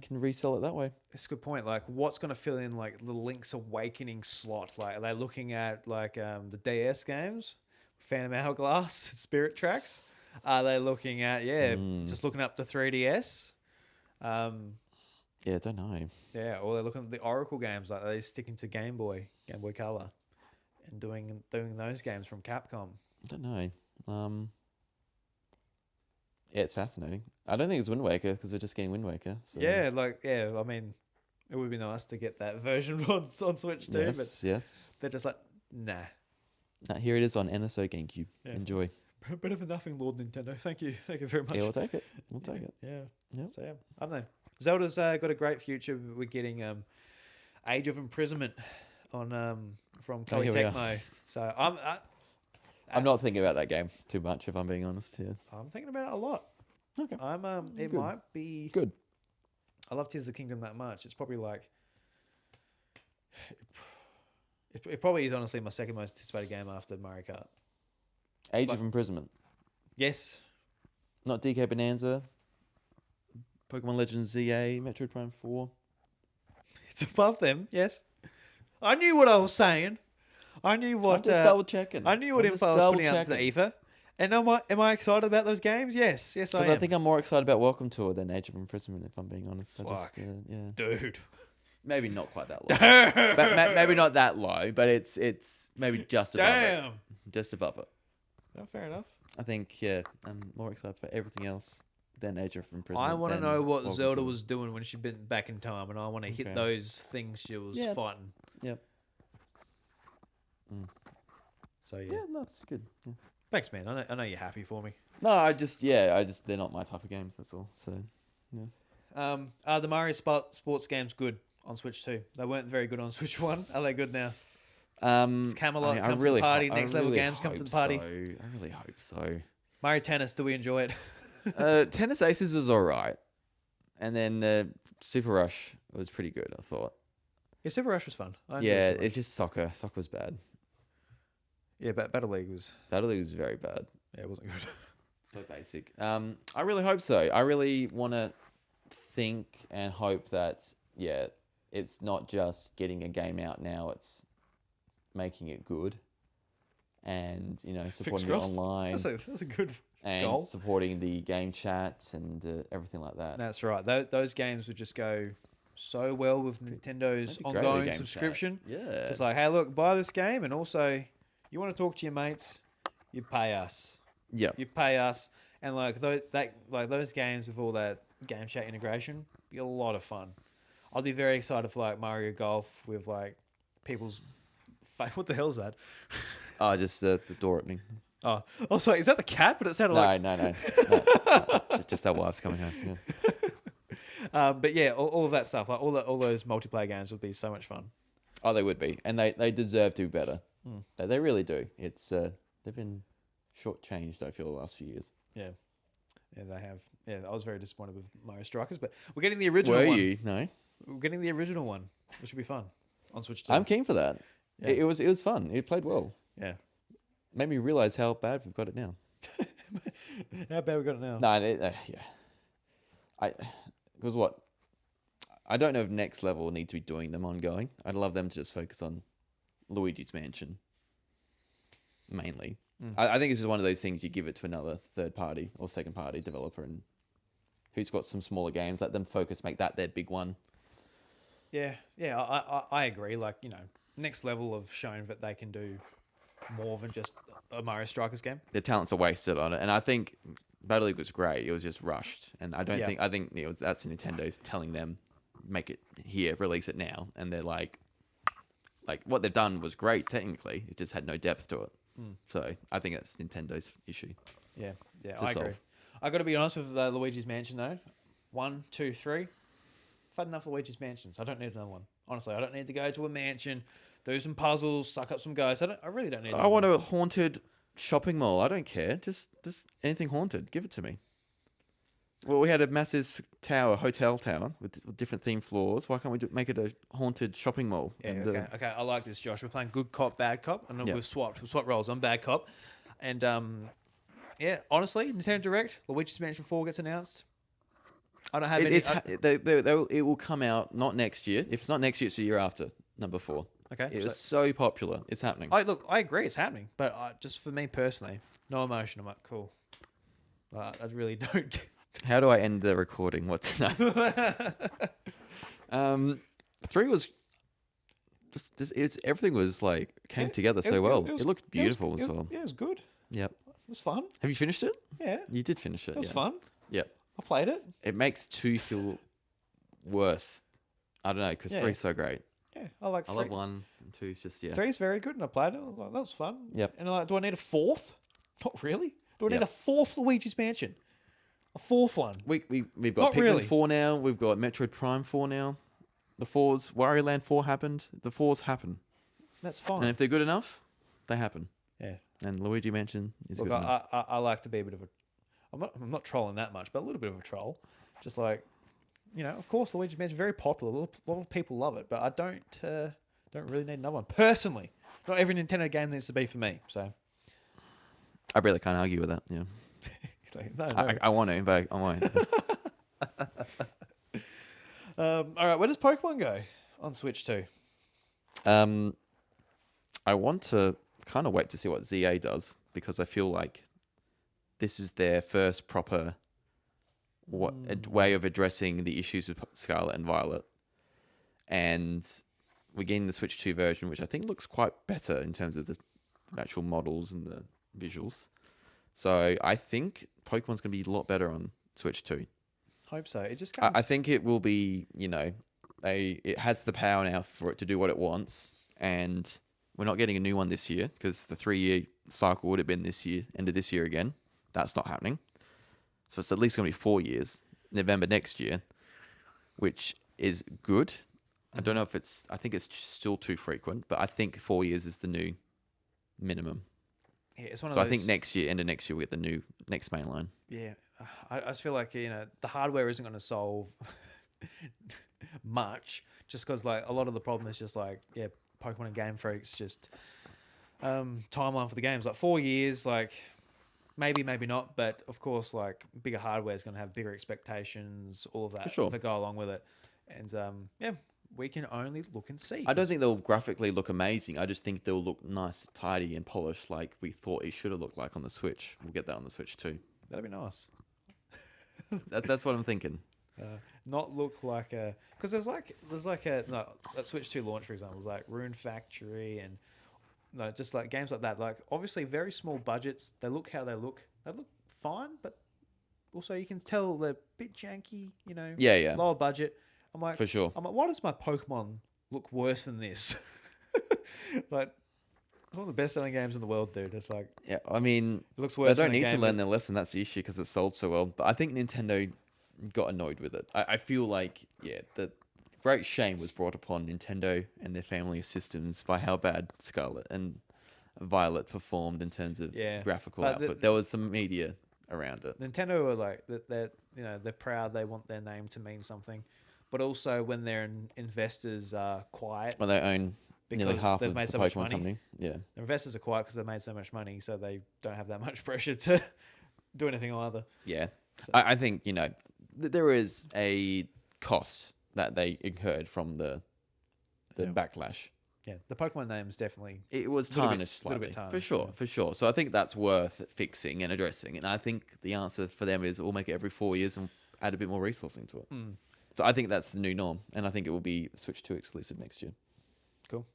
can resell it that way. That's a good point. Like, what's going to fill in like the Link's Awakening slot? Like, are they looking at like the DS games, Phantom Hourglass, Spirit Tracks? Are they looking at just looking up to 3DS? Yeah, I don't know. Yeah, or they're looking at the Oracle games. Like, are they sticking to Game Boy Color, and doing those games from Capcom? I don't know. Yeah, it's fascinating. I don't think it's Wind Waker because we're just getting Wind Waker. So. Yeah, I mean, it would be nice to get that version on Switch too, but Yes. they're just like, nah. Here it is on NSO GameCube. Yeah. Enjoy. Better than nothing, Lord Nintendo. Thank you very much. Yeah, we'll take it. We'll take it. Yeah. Yep. So yeah, I don't know. Zelda's got a great future. We're getting Age of Imprisonment on from Koei here we are. Tecmo. So I'm not thinking about that game too much, if I'm being honest here. I'm thinking about it a lot. Okay. It Good. might be Good. I love Tears of the Kingdom that much. It's probably like it probably is honestly my second most anticipated game after Mario Kart. Age of Imprisonment. Yes. Not DK Bonanza. Pokemon Legends ZA. Metroid Prime 4. It's above them, yes. I knew what I was saying. I knew I'm what. just double checking. I knew what info I was putting out into the ether. And am I excited about those games? Yes, I am. Because I think I'm more excited about Welcome Tour than Age of Imprisonment, if I'm being honest. Fuck. Yeah. Dude. Maybe not quite that low. Maybe not that low, but it's maybe just above Damn. it. Just above it. Oh, fair enough. I think, yeah, I'm more excited for everything else than Age of Imprisonment. I want to than know what Welcome Zelda Tour. was doing when she been back in time, and I want to hit Okay. those things she was Yeah. fighting. Yep. So Yeah, no, it's good. Yeah. Thanks, man. I know you're happy for me. No, they're not my type of games, that's all. So, yeah. Are the Mario sports games good on Switch 2? They weren't very good on Switch 1. Are they good now? Does Camelot come to the party? Next level games come to the party? I really hope so. Mario Tennis, do we enjoy it? Tennis Aces was alright. And then Super Rush was pretty good, I thought. Yeah, Super Rush was fun. I enjoyed Yeah, Super Rush. it's just soccer. Soccer was bad. Yeah, but Battle League was... Battle League was very bad. Yeah, it wasn't good. So basic. I really hope so. I really want to think and hope that, yeah, it's not just getting a game out now, it's making it good. And, supporting it crossed. online. That's a good and goal. supporting the game chat and everything like that. That's right. Those games would just go so well with Nintendo's That'd be great, the ongoing game chat. subscription. Yeah. Just like, hey, look, buy this game, and also, you want to talk to your mates, you pay us. Yeah. You pay us, and those games with all that game chat integration be a lot of fun. I'd be very excited for like Mario Golf with like people's. What the hell is that? Oh, just the door opening. Oh, I was like, is that the cat? But it sounded like. No. Just our wives coming home. Yeah. But yeah, all of that stuff, like all those multiplayer games would be so much fun. Oh, they would be, and they deserve to be better. They really do. It's they've been shortchanged, I feel, the last few years. Yeah, they have. Yeah, I was very disappointed with Mario Strikers, but we're getting the original Were one. you? No. We're getting the original one, which would be fun on Switch 2. I'm keen for that. Yeah. It was fun. It played well. Yeah. Made me realize how bad we've got it now. How bad we got it now? No, yeah. Because what? I don't know if Next Level will need to be doing them ongoing. I'd love them to just focus on Luigi's Mansion mainly. I think it's just one of those things you give it to another third party or second party developer and who's got some smaller games. Let them focus, make that their big one. Yeah, I agree. Like, Next Level have shown that they can do more than just a Mario Strikers game. Their talents are wasted on it, and I think Battle League was great. It was just rushed, and I think that's Nintendo's telling them make it here, release it now, and they're like what they've done was great technically. It just had no depth to it. So I think that's Nintendo's issue. Yeah, to I agree. solve. I got to be honest with Luigi's Mansion though. 1, 2, 3. I've had enough Luigi's Mansions. I don't need another one. Honestly, I don't need to go to a mansion, do some puzzles, suck up some ghosts. I really don't need. I want a haunted shopping mall. I don't care. Just anything haunted. Give it to me. Well, we had a massive hotel tower with different themed floors. Why can't we make it a haunted shopping mall? Yeah, And, okay. I like this, Josh. We're playing good cop, bad cop, and Yeah. we've swapped roles. I'm bad cop, and yeah. Honestly, Nintendo Direct, Luigi's Mansion 4 gets announced. I don't have any. It will come out not next year. If it's not next year, it's the year after. Number 4. Okay, It was so popular. It's happening. I agree, it's happening, but just for me personally, no emotion. I'm like, cool. I really don't. How do I end the recording? What's no? 3 was just everything was like came together so well. It looked beautiful as well. Yeah, it was good. Yep. It was fun. Have you finished it? Yeah, You did finish it. it was yeah. fun. Yep. I played it. It makes 2 feel worse. I don't know because Yeah. 3's so great. Yeah, I like I 3. love 1 and 2. It's just 3's very good, and I played it. I was like, that was fun. Yep. And I'm like, do I need a 4th? Not really. Do I need Yep. a 4th Luigi's Mansion? A 4th one? We've got Not Pikmin really. 4 now. We've got Metroid Prime 4 now. The 4's Wario Land 4 happened. The 4's happen. That's fine. And if they're good enough, they happen. Yeah. And Luigi Mansion is Look, good enough. I like to be a bit of a. I'm not trolling that much, but a little bit of a troll. Just like, of course, Luigi's Mansion very popular. A lot of people love it, but I don't really need another one personally. Not every Nintendo game needs to be for me. So I really can't argue with that. Yeah. no. I want to, but I won't. All right, where does Pokemon go on Switch 2? Um, I want to kind of wait to see what ZA does because I feel like this is their first proper way of addressing the issues with Scarlet and Violet, and we're getting the Switch 2 version, which I think looks quite better in terms of the actual models and the visuals. So I think Pokemon's going to be a lot better on Switch 2. Hope so. It just comes... I think it will be, it has the power now for it to do what it wants, and we're not getting a new one this year because the 3-year cycle would have been this year, end of this year again. That's not happening. So it's at least going to be 4 years, November next year, which is good. I don't know if I think it's still too frequent, but I think 4 years is the new minimum. Yeah, it's one of So those... I think next year, end of next year, we get the new next main line. Yeah, I just feel like the hardware isn't going to solve much, just because like a lot of the problem is just like Pokemon and Game Freak's just timeline for the games like 4 years, like maybe not, but of course like bigger hardware is going to have bigger expectations, all of that For sure. that go along with it, and we can only look and see. I don't think they'll graphically look amazing. I just think they'll look nice, tidy, and polished like we thought it should have looked like on the Switch. We'll get that on the Switch too. That'd be nice. That's what I'm thinking. Not look like a... Because there's like a... No, that Switch 2 launch, for example, was like Rune Factory and just like games like that. Like obviously very small budgets. They look how they look. They look fine, but also you can tell they're a bit janky, Yeah. lower budget. I'm like... For sure. I'm like, why does my Pokemon look worse than this? Like... It's one of the best-selling games in the world, dude. It's like... Yeah, I mean... It looks worse they don't than a need to game learn their lesson. That's the issue because it sold so well. But I think Nintendo got annoyed with it. I feel like, the great shame was brought upon Nintendo and their family of systems by how bad Scarlet and Violet performed in terms of graphical output. There was some media around it. Nintendo are like they're proud. They want their name to mean something, but also when their investors are quiet, Well, they own nearly because half they've of made the so much Pokemon money. company. Yeah. The investors are quiet because they've made so much money, so they don't have that much pressure to do anything either. Yeah. So- I think, there is a cost that they incurred from the backlash. Yeah, the Pokemon name's definitely... It was Little bit- tarnished little bit slightly. tarnished, For sure. So I think that's worth fixing and addressing. And I think the answer for them is we'll make it every 4 years and add a bit more resourcing to it. So I think that's the new norm. And I think it will be Switch 2 exclusive next year. Cool.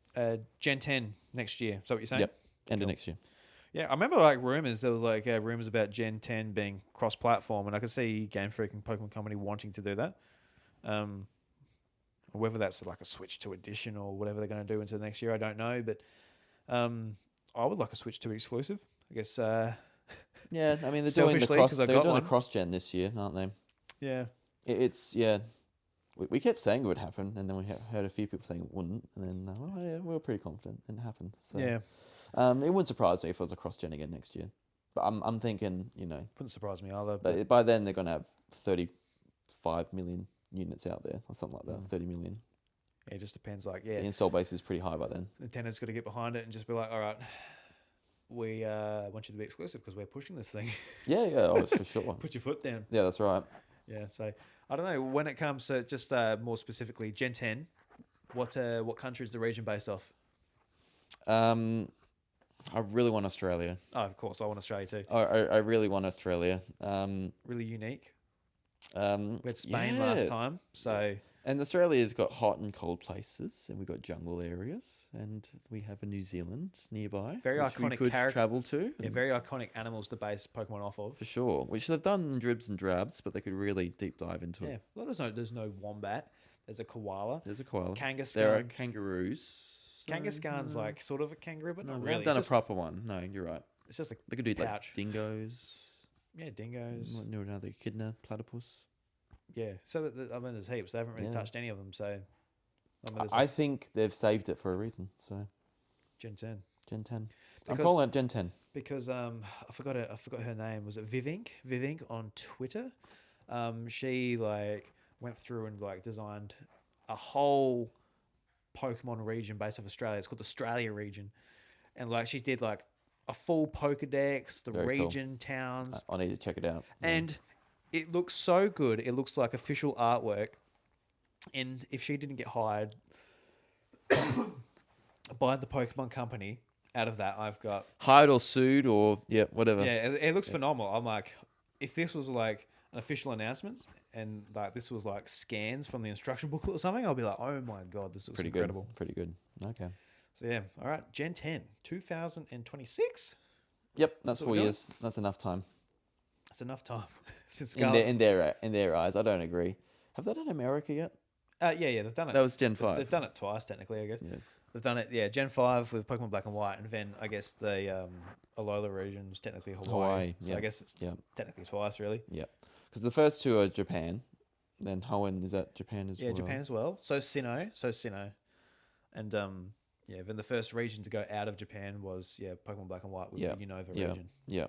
Gen 10 next year. Is that what you're saying? Yep. End of Cool. next year. Yeah, I remember like rumors. There was like rumors about Gen 10 being cross-platform, and I could see Game Freak and Pokemon Company wanting to do that. Whether that's like a Switch 2 edition or whatever they're going to do into the next year, I don't know. But I would like a Switch 2 exclusive. I guess. Yeah, I mean, they're doing the Selfishly, cross. 'cause I They're got doing the one. cross-gen this year, aren't they? Yeah. It's We kept saying it would happen, and then we heard a few people saying it wouldn't, and then we were pretty confident it happened. So Yeah. it wouldn't surprise me if it was a cross-gen again next year. But I'm thinking, Wouldn't surprise me either. but by then they're gonna have 35 million units out there or something like that. 30 million. It just depends. Like, The install base is pretty high by then. Nintendo's got to get behind it and just be like, all right, we want you to be exclusive because we're pushing this thing. Yeah, for sure. Put your foot down. Yeah, that's right. Yeah, so I don't know, when it comes to just more specifically Gen 10, what country is the region based off? I really want Australia. Oh, of course, I want Australia too. I really want Australia. Really unique. We had Spain yeah. last time, so And Australia's got hot and cold places, and we've got jungle areas, and we have a New Zealand nearby. Very which iconic we could character- travel to. yeah, very iconic animals to base Pokemon off of. For sure. Which they've done in dribs and drabs, but they could really deep dive into Yeah, it. well, there's no wombat. There's a koala. There's a koala. Kangaskhan. There are kangaroos. Kangaskhan's like sort of a kangaroo, but No, not we really. haven't done It's a proper one. No, you're right. It's just a They could do like pouch. dingoes. Yeah, dingoes. No, another echidna, platypus. Yeah, so I mean, there's heaps. They haven't really Yeah. touched any of them. So, I mean, there's I think they've saved it for a reason. So Gen 10 Gen 10. Because- I'm calling it Gen 10. because I forgot her name. Was it Vivink on Twitter? She like went through and like designed a whole Pokemon region based off Australia. It's called the Australia region, and like she did like a full Pokedex, the Very cool. region, towns, I need to check it out. and it looks so good. It looks like official artwork. And if she didn't get hired, by the Pokemon Company. Out of that, I've got Hired or sued or whatever. yeah. It looks phenomenal. I'm like, if this was like an official announcement and like this was like scans from the instruction booklet or something, I'll be like, oh my god, this looks Pretty incredible. good. Pretty good. Okay. So yeah, all right, Gen 10, 2026. Yep, that's what 4 we're doing? years. That's enough time. That's enough time since In Scarlet. their eyes, I don't agree. Have they done America yet? Yeah, they've done it. That was Gen They've 5. done it twice technically, I guess. Yeah. They've done it, yeah, Gen 5 with Pokemon Black and White, and then I guess the Alola region was technically Hawaii. Hawaii, So yeah. I guess it's Yeah. technically twice, really. Yeah. Because the first two are Japan. Then Hoenn is that Japan as well? Yeah, Japan as well. So Sinnoh. And yeah, then the first region to go out of Japan was, Pokemon Black and White with Yeah. the Unova Yeah. region. Yeah.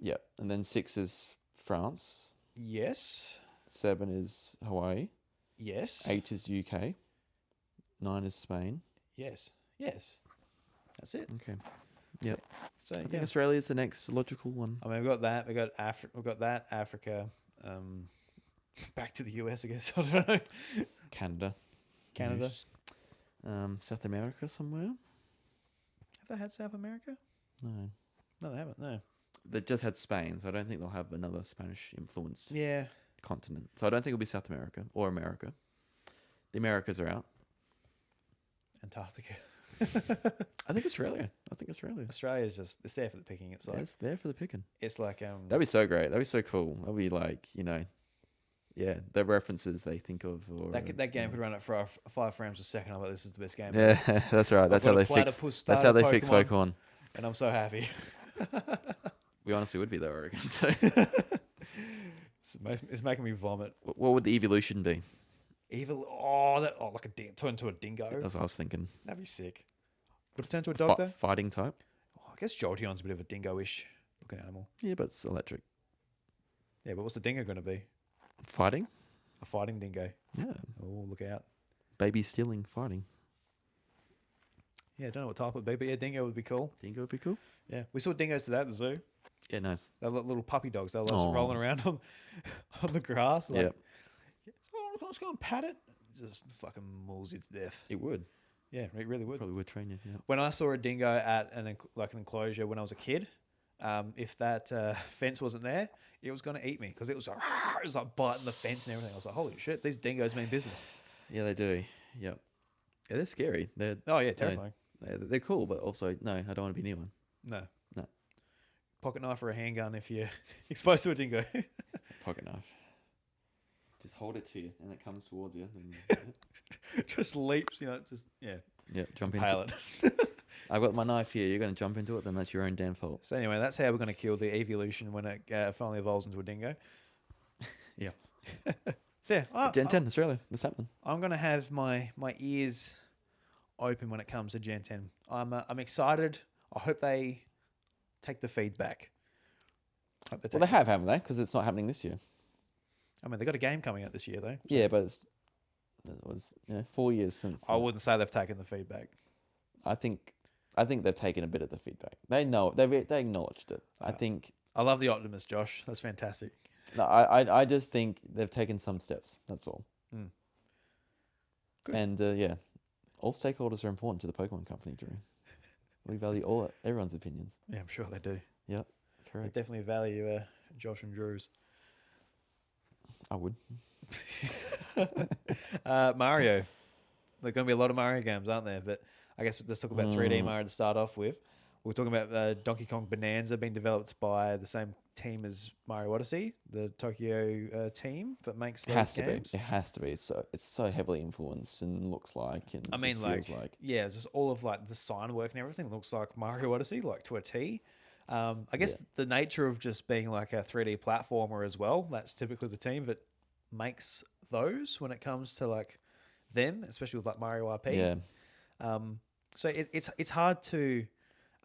Yeah. And then 6 is France. Yes. 7 is Hawaii. Yes. 8 is UK. 9 is Spain. Yes. Yes. That's it. Okay. Yep. So I think yeah. Australia is the next logical one. I mean, we've got that. We've got that. Africa. Back to the US, I guess. I don't know. Canada. Canada. Yes. South America somewhere? Have they had South America? No. No, they haven't. No. They just had Spain, so I don't think they'll have another Spanish influenced Yeah. continent. So I don't think it'll be South America or America. The Americas are out. Antarctica. I think Australia. Australia's just it's there for the picking. It's like It's there for the picking. it's like That'd be so great. That'd be so cool. That'd be like, the references they think of. Or that game could run at 5 frames a second. I'm like, this is the best game. Yeah, that's right. That's I've how got they a fix. platypus That's how they starter fix Pokemon. Pokemon. And I'm so happy. We honestly would be though, I reckon. So, It's making me vomit. what would the evolution be? Evil. Like turn into a dingo. That's what I was thinking. That'd be sick. Would it turn into a dog though? Fighting type. I guess Jolteon's a bit of a dingo-ish looking animal. Yeah, but it's electric. Yeah, but what's the dingo going to be? Fighting. A fighting dingo. Yeah. Oh, look out. Baby stealing, fighting. Yeah, I don't know what type it would be, but yeah, dingo would be cool. Think it would be cool. Yeah, we saw dingoes today at the zoo. Yeah, nice. They're like little puppy dogs. They're just Aw. rolling around on the grass. Like, Yeah, oh, let's go and pat it. Just fucking mauls you to death. it would. Yeah, it really would. Probably would train you. Yeah. When I saw a dingo at an enclosure when I was a kid, if that fence wasn't there, it was going to eat me because it was like biting the fence and everything. I was like, holy shit, these dingoes mean business. Yeah, they do. Yep. Yeah, they're scary. Oh yeah, terrifying. They're cool, but also no, I don't want to be near one. No. No. Pocket knife or a handgun if you're exposed to a dingo. Pocket knife. Just hold it to you, and it comes towards you. And, Just leaps, just yeah, jump into. impale it. I've got my knife here. You're going to jump into it, then that's your own damn fault. So anyway, that's how we're going to kill the evolution when it finally evolves into a dingo. Yeah. So yeah, Gen 10, Australia. That's happening. I'm going to have my ears open when it comes to Gen 10. I'm excited. I hope they take the feedback. Well, they have, haven't they? Because it's not happening this year. I mean, they got a game coming out this year though. Yeah, but it was 4 years since. I wouldn't say they've taken the feedback. I think they've taken a bit of the feedback. They know they acknowledged it. I think. I love the optimist, Josh. That's fantastic. No, I just think they've taken some steps. That's all. Mm. Good. And all stakeholders are important to the Pokemon Company, Drew. We value everyone's opinions. Yeah, I'm sure they do. Yep, They correct. definitely value Josh and Drew's. I would. Mario. There are going to be a lot of Mario games, aren't there? But I guess let's talk about 3D Mario to start off with. We're talking about Donkey Kong Bonanza being developed by the same team as Mario Odyssey, the Tokyo team that makes It those has to games. be. It has to be. It's so heavily influenced and looks like and I mean, just feels like. yeah, just all of like the sign work and everything looks like Mario Odyssey, like to a T. I guess the nature of just being like a 3D platformer as well. That's typically the team that makes those when it comes to like them, especially with like Mario RP. Yeah. So it's hard to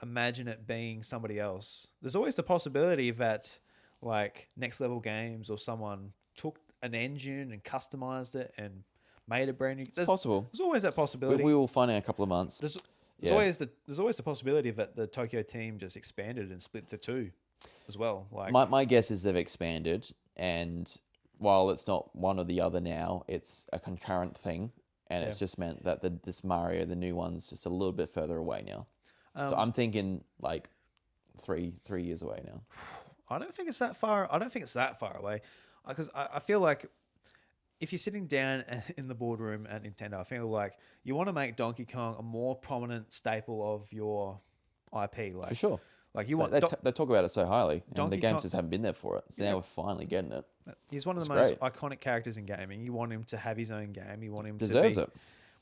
imagine it being somebody else. There's always the possibility that like Next Level Games or someone took an engine and customized it and made a brand new. It's possible. There's always that possibility. We will find in a couple of months. There's Yeah. always the possibility that the Tokyo team just expanded and split to two as well. Like My guess is they've expanded, and while it's not one or the other now, it's a concurrent thing, and it's Yeah. just meant that this Mario, the new one's just a little bit further away now. So I'm thinking like 3 years away now. I don't think it's that far. I don't think it's that far away, because I feel like if you're sitting down in the boardroom at Nintendo, I feel like you want to make Donkey Kong a more prominent staple of your IP. Like For sure. like you want. They talk about it so highly, and Donkey the games Kong- just haven't been there for it. So Yeah. now we're finally getting it. He's one of the It's most great. iconic characters in gaming. You want him to have his own game. You want him Deserves to it.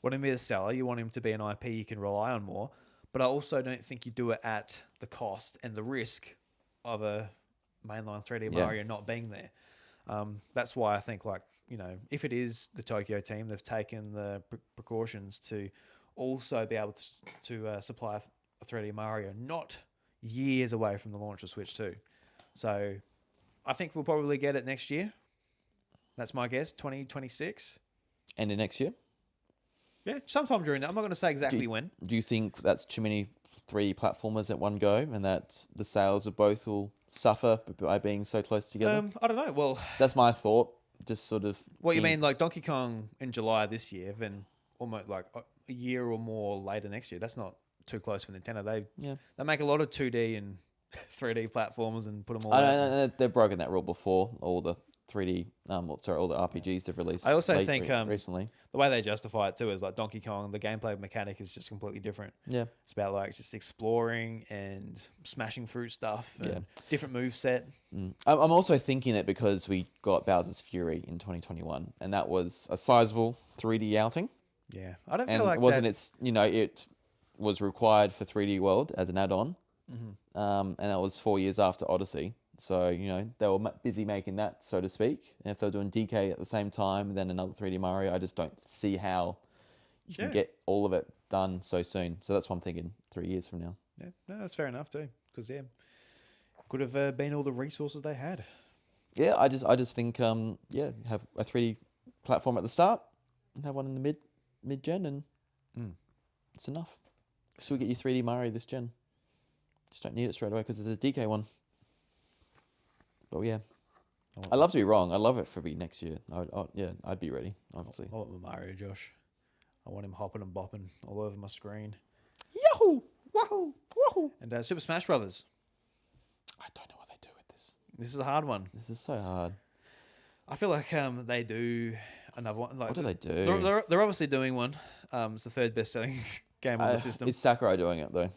want him to be a seller. You want him to be an IP you can rely on more. But I also don't think you do it at the cost and the risk of a mainline 3D Yeah. Mario not being there. That's why I think, like, if it is the Tokyo team, they've taken the precautions to also be able to supply a 3D Mario not years away from the launch of Switch 2. So I think we'll probably get it next year. That's my guess, 2026. End of next year. Yeah, sometime during that. I'm not going to say exactly when. Do you think that's too many 3D platformers at one go, and that the sales of both will suffer by being so close together? I don't know. Well, That's my thought. Just sort of. what you in- mean, like Donkey Kong in July this year, then almost like a year or more later next year. That's not too close for Nintendo. Yeah. They make a lot of 2D and 3D platformers and put them all I out. know they've broken that rule before. All the 3D, all the RPGs they've released. I also think recently. the way they justify it too is like Donkey Kong, the gameplay mechanic is just completely different. Yeah. It's about like just exploring and smashing through stuff and Yeah. different move set. I'm also thinking it because we got Bowser's Fury in 2021, and that was a sizable 3D outing, Yeah, I don't and feel like it wasn't that. it was required for 3D World as an add-on, and that was 4 years after Odyssey. So they were busy making that, so to speak. And if they're doing DK at the same time, and then another 3D Mario, I just don't see how you can Yeah. get all of it done so soon. So that's what I'm thinking. 3 years from now. Yeah, no, that's fair enough too. Because could have been all the resources they had. Yeah, I just think have a 3D platform at the start and have one in the mid gen, and it's enough. Still get you 3D Mario this gen. Just don't need it straight away because there's a DK one. But yeah, I'd love to be wrong. I'd love it for be next year. I'd be ready. Obviously. I want my Mario, Josh. I want him hopping and bopping all over my screen. Yahoo! Wahoo! Wahoo! And Super Smash Brothers. I don't know what they do with this. This is a hard one. This is so hard. I feel like they do another one. Like, What do they do? They're obviously doing one. It's the third best-selling game on the system. Is Sakurai doing it though?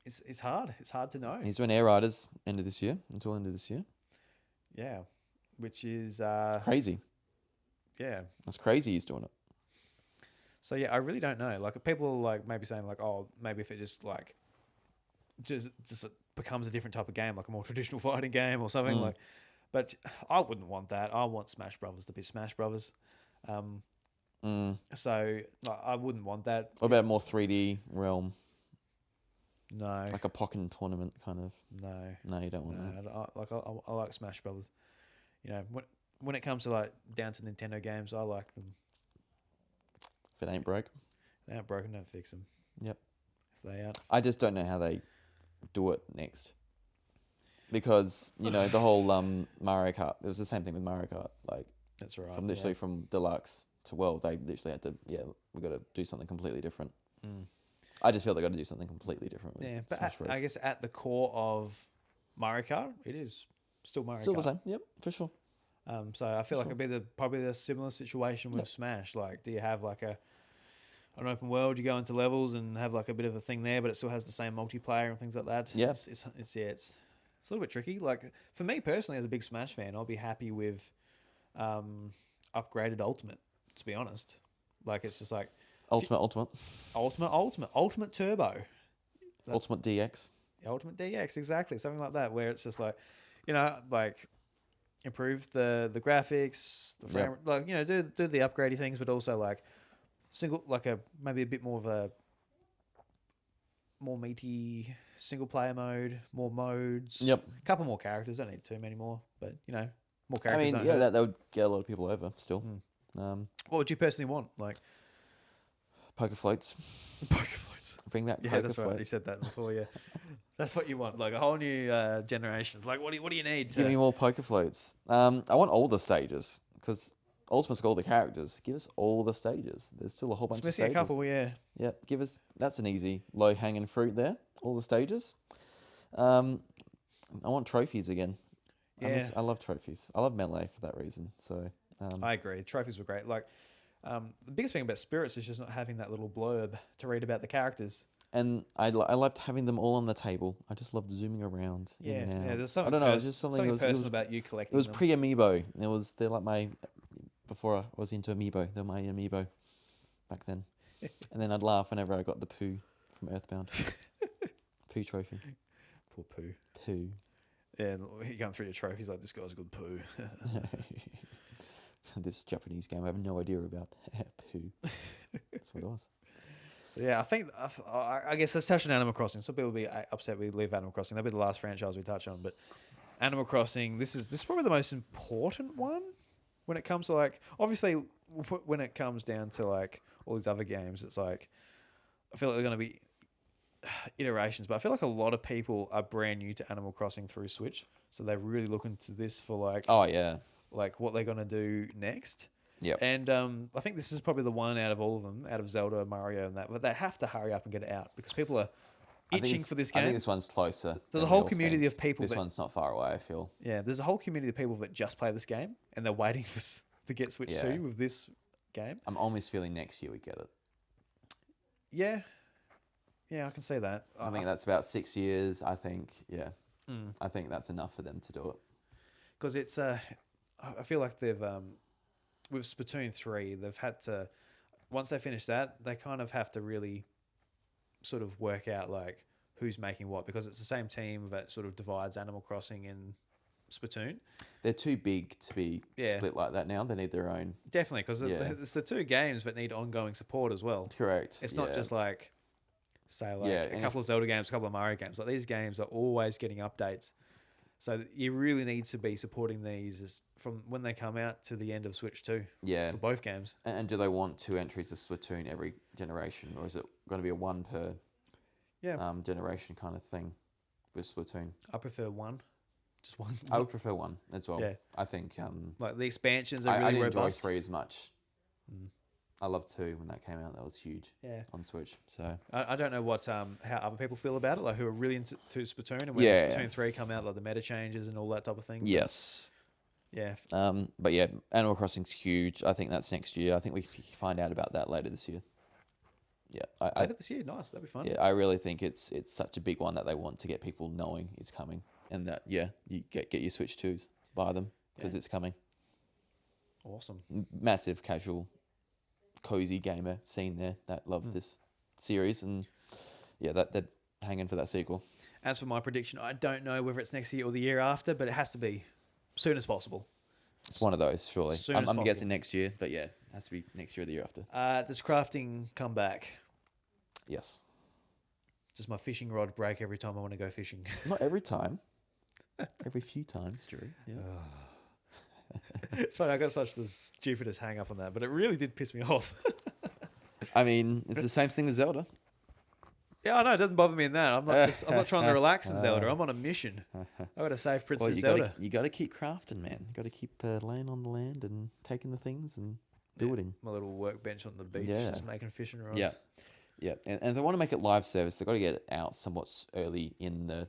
It's hard. It's hard to know. He's doing Air Riders end of this year until end of this year. Yeah, which is Crazy. yeah. That's crazy. He's doing it. So yeah, I really don't know. Like people are like maybe saying like, oh, maybe if it just becomes a different type of game, like a more traditional fighting game or something like. But I wouldn't want that. I want Smash Brothers to be Smash Brothers. So like, I wouldn't want that. What about more 3D realm, No, like a Pokken tournament kind of? no. No, you don't want that. I like Smash Brothers. When it comes to like down to Nintendo games, I like them. If it ain't broke. If they aren't broken, don't fix them. Yep. If they aren't, I just don't know how they do it next. Because, the whole Mario Kart, it was the same thing with Mario Kart. Like, that's right. from literally from Deluxe to World, they literally had to, we've got to do something completely different. I just feel they got to do something completely different with Yeah, but Smash Bros. I guess at the core of Mario Kart, it is still Mario Still Kart. the same. Yep, for sure. So I feel like it'd be probably the similar situation with Smash. Like, do you have like an open world? You go into levels and have like a bit of a thing there, but it still has the same multiplayer and things like that. Yeah. It's a little bit tricky. Like for me personally, as a big Smash fan, I'll be happy with upgraded Ultimate. To be honest, like it's just like Ultimate Turbo. Ultimate DX. Ultimate DX, exactly. Something like that, where it's just like, like improve the graphics, the frame, Yep. do the upgradey things, but also like maybe a bit more of a more meaty single player mode, more modes. Yep. A couple more characters. Don't need too many more, but more I characters. mean, don't hurt. that would get a lot of people over still. What would you personally want? Like Poker floats. poker floats. Bring that Yeah, poker that's float. right. You said that before. Yeah, that's what you want. Like a whole new generation. Like what do you need? Give me more poker floats. I want all the stages because Ultimate's got all the characters. Give us all the stages. There's still a whole bunch It's of missing a stages. couple, yeah. Yeah, give us. That's an easy low hanging fruit there. All the stages. I want trophies again. Yeah. I love trophies. I love Melee for that reason. So I agree. Trophies were great. Like, the biggest thing about Spirits is just not having that little blurb to read about the characters. and I loved having them all on the table. I just loved zooming around. Yeah, in and yeah. out. There's something. I don't know. It's just something. Personal about you It collecting was them. pre amiibo. They're like my before I was into amiibo. They're my amiibo back then. And then I'd laugh whenever I got the poo from Earthbound. Poo trophy. Poor poo. Poo. Yeah, and you're going through your trophies like this guy's a good poo. This Japanese game I have no idea about. Poo. That's what it was. So yeah, I guess let's touch on Animal Crossing. Some people will be upset we leave Animal Crossing. That'll be the last franchise we touch on. But Animal Crossing, this is probably the most important one when it comes to like, obviously when it comes down to like all these other games, it's like I feel like they're going to be iterations, but I feel like a lot of people are brand new to Animal Crossing through Switch, so they're really looking to this for like Oh yeah. like what they're going to do next. Yep. And I think this is probably the one out of all of them, out of Zelda, Mario, and that. But they have to hurry up and get it out because people are itching for this game. I think this one's closer. There's than a we whole all community think. of people This that one's not far away, I feel. yeah, there's a whole community of people that just play this game and they're waiting to get Switch Yeah. 2 with this game. I'm almost feeling next year we get it. Yeah, yeah, I can see that. I think that's about 6 years. I think, yeah. Mm. I think that's enough for them to do it. Because it's I feel like they've with Splatoon 3 they've had to, once they finish that, they kind of have to really sort of work out like who's making what, because it's the same team that sort of divides Animal Crossing and Splatoon. They're too big to be Yeah. split like that now. They need their own. Definitely, because Yeah. it's the two games that need ongoing support as well. Correct. It's not yeah. just like say like Yeah, a and couple of Zelda games, a couple of Mario games. Like these games are always getting updates. So you really need to be supporting these from when they come out to the end of Switch 2 Yeah. for both games. And do they want 2 entries of Splatoon every generation, or is it going to be a one per generation kind of thing with Splatoon? I prefer one. Just one. I would prefer one as well. Yeah. I think Like the expansions are I really didn't robust. enjoy 3 as much. Mm. I loved 2 when that came out. That was huge Yeah. on Switch. So I don't know what how other people feel about it, like who are really into Splatoon, and when Yeah. Splatoon 3 come out, like the meta changes and all that type of thing. yes. Yeah. But yeah, Animal Crossing's huge. I think that's next year. I think we find out about that later this year. Yeah, Later this year, nice. That'd be fun. yeah, I really think it's such a big one that they want to get people knowing it's coming, and that you get your Switch 2s, buy them because Yeah. it's coming. Awesome. Massive casual, cozy gamer scene there that love this series, and yeah, that they're hanging for that sequel. As for my prediction, I don't know whether it's next year or the year after, but it has to be soon as possible. It's one of those, surely. Soon I'm as possible. guessing next year, but yeah, it has to be next year or the year after. Does crafting come back? Yes, Does my fishing rod break every time I want to go fishing? not every time, every few times, Drew. Yeah. It's funny, I got such the stupidest hang up on that, but it really did piss me off. I mean, it's the same thing as Zelda. Yeah, I know, it doesn't bother me in that. I'm not trying to relax in Zelda. I'm on a mission. I got to save Princess Zelda. You got to keep crafting, man. You got to keep laying on the land and taking the things and building. My little workbench on the beach, Yeah. just making fishing rods. Yeah, yeah. And if they want to make it live service, they've got to get it out somewhat early in the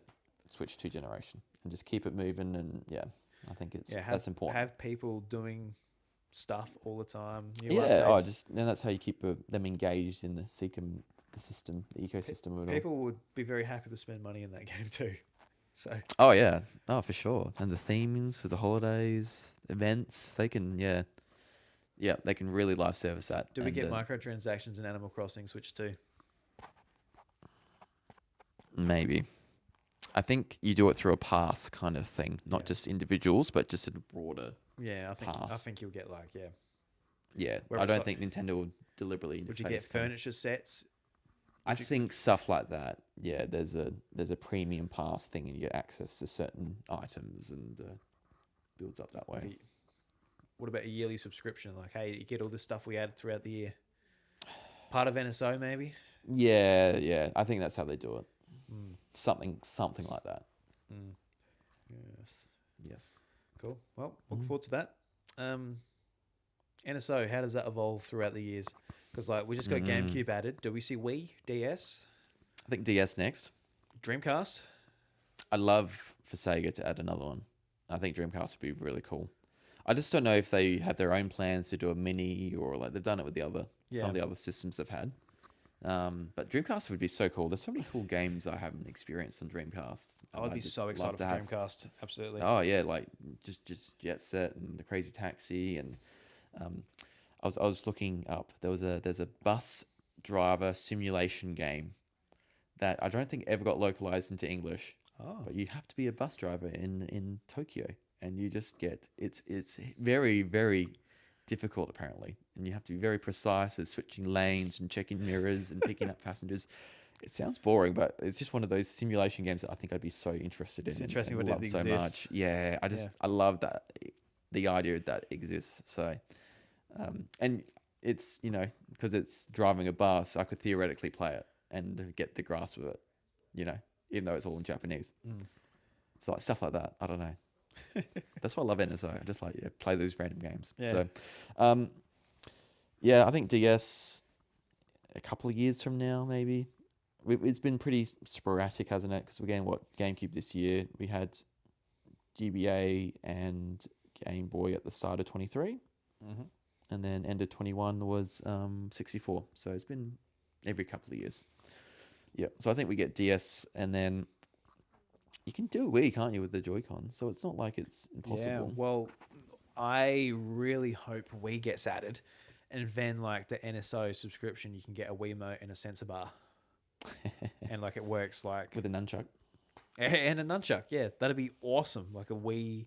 Switch 2 generation and just keep it moving. And yeah, I think that's important. Have people doing stuff all the time. New Yeah, updates. then that's how you keep them engaged in the system, the ecosystem of it all. People would be very happy to spend money in that game too. So Oh yeah, oh for sure. And the themes for the holidays, events, they can they can really live service that. do we And, get microtransactions in Animal Crossing Switch 2? Maybe. I think you do it through a pass kind of thing, not Yeah. just individuals, but just a broader. Yeah, I Pass. think you'll get like Yeah, Where I it's don't like- think Nintendo will deliberately. Would you interface get them. furniture sets? I think stuff like that. Yeah, there's a premium pass thing, and you get access to certain items, and builds up that way. What about a yearly subscription? Like, hey, you get all this stuff we add throughout the year. Part of NSO maybe. Yeah. I think that's how they do it. Mm. Something like that. Mm. Yes. Yes. Cool. Well, looking forward to that. NSO, how does that evolve throughout the years? Because like we just got GameCube added. Do we see Wii, DS, I think DS next. Dreamcast? I'd love for Sega to add another one. I think Dreamcast would be really cool. I just don't know if they have their own plans to do a mini or like they've done it with some of the other systems they've had. But Dreamcast would be so cool. There's so many cool games I haven't experienced on Dreamcast. I would be just so love excited to for have- Dreamcast. Absolutely. Oh yeah, like just Jet Set and the Crazy Taxi and I was looking up. There's a bus driver simulation game that I don't think ever got localized into English. Oh. But you have to be a bus driver in Tokyo, and you just get it's very very difficult apparently, and you have to be very precise with switching lanes and checking mirrors and picking up passengers. It sounds boring, but it's just one of those simulation games that I think I'd be so interested in. It's interesting and what love it so exists. much. Yeah, I love that the idea that exists. So, and it's because it's driving a bus, I could theoretically play it and get the grasp of it. Even though it's all in Japanese. So like stuff like that. I don't know. That's why I love NSO. I just play those random games. Yeah. So, yeah, I think DS a couple of years from now, maybe. It's been pretty sporadic, hasn't it? Because we're getting GameCube this year. We had GBA and Game Boy at the start of 23. And then end of 21 was 64. So it's been every couple of years. Yeah, so I think we get DS, and then you can do a Wii, can't you, with the Joy-Con? So it's not like it's impossible. Yeah, well, I really hope Wii gets added, and then like the NSO subscription, you can get a Wiimote and a sensor bar, and like it works like With a nunchuck. and a nunchuck. Yeah, that'd be awesome. Like a Wii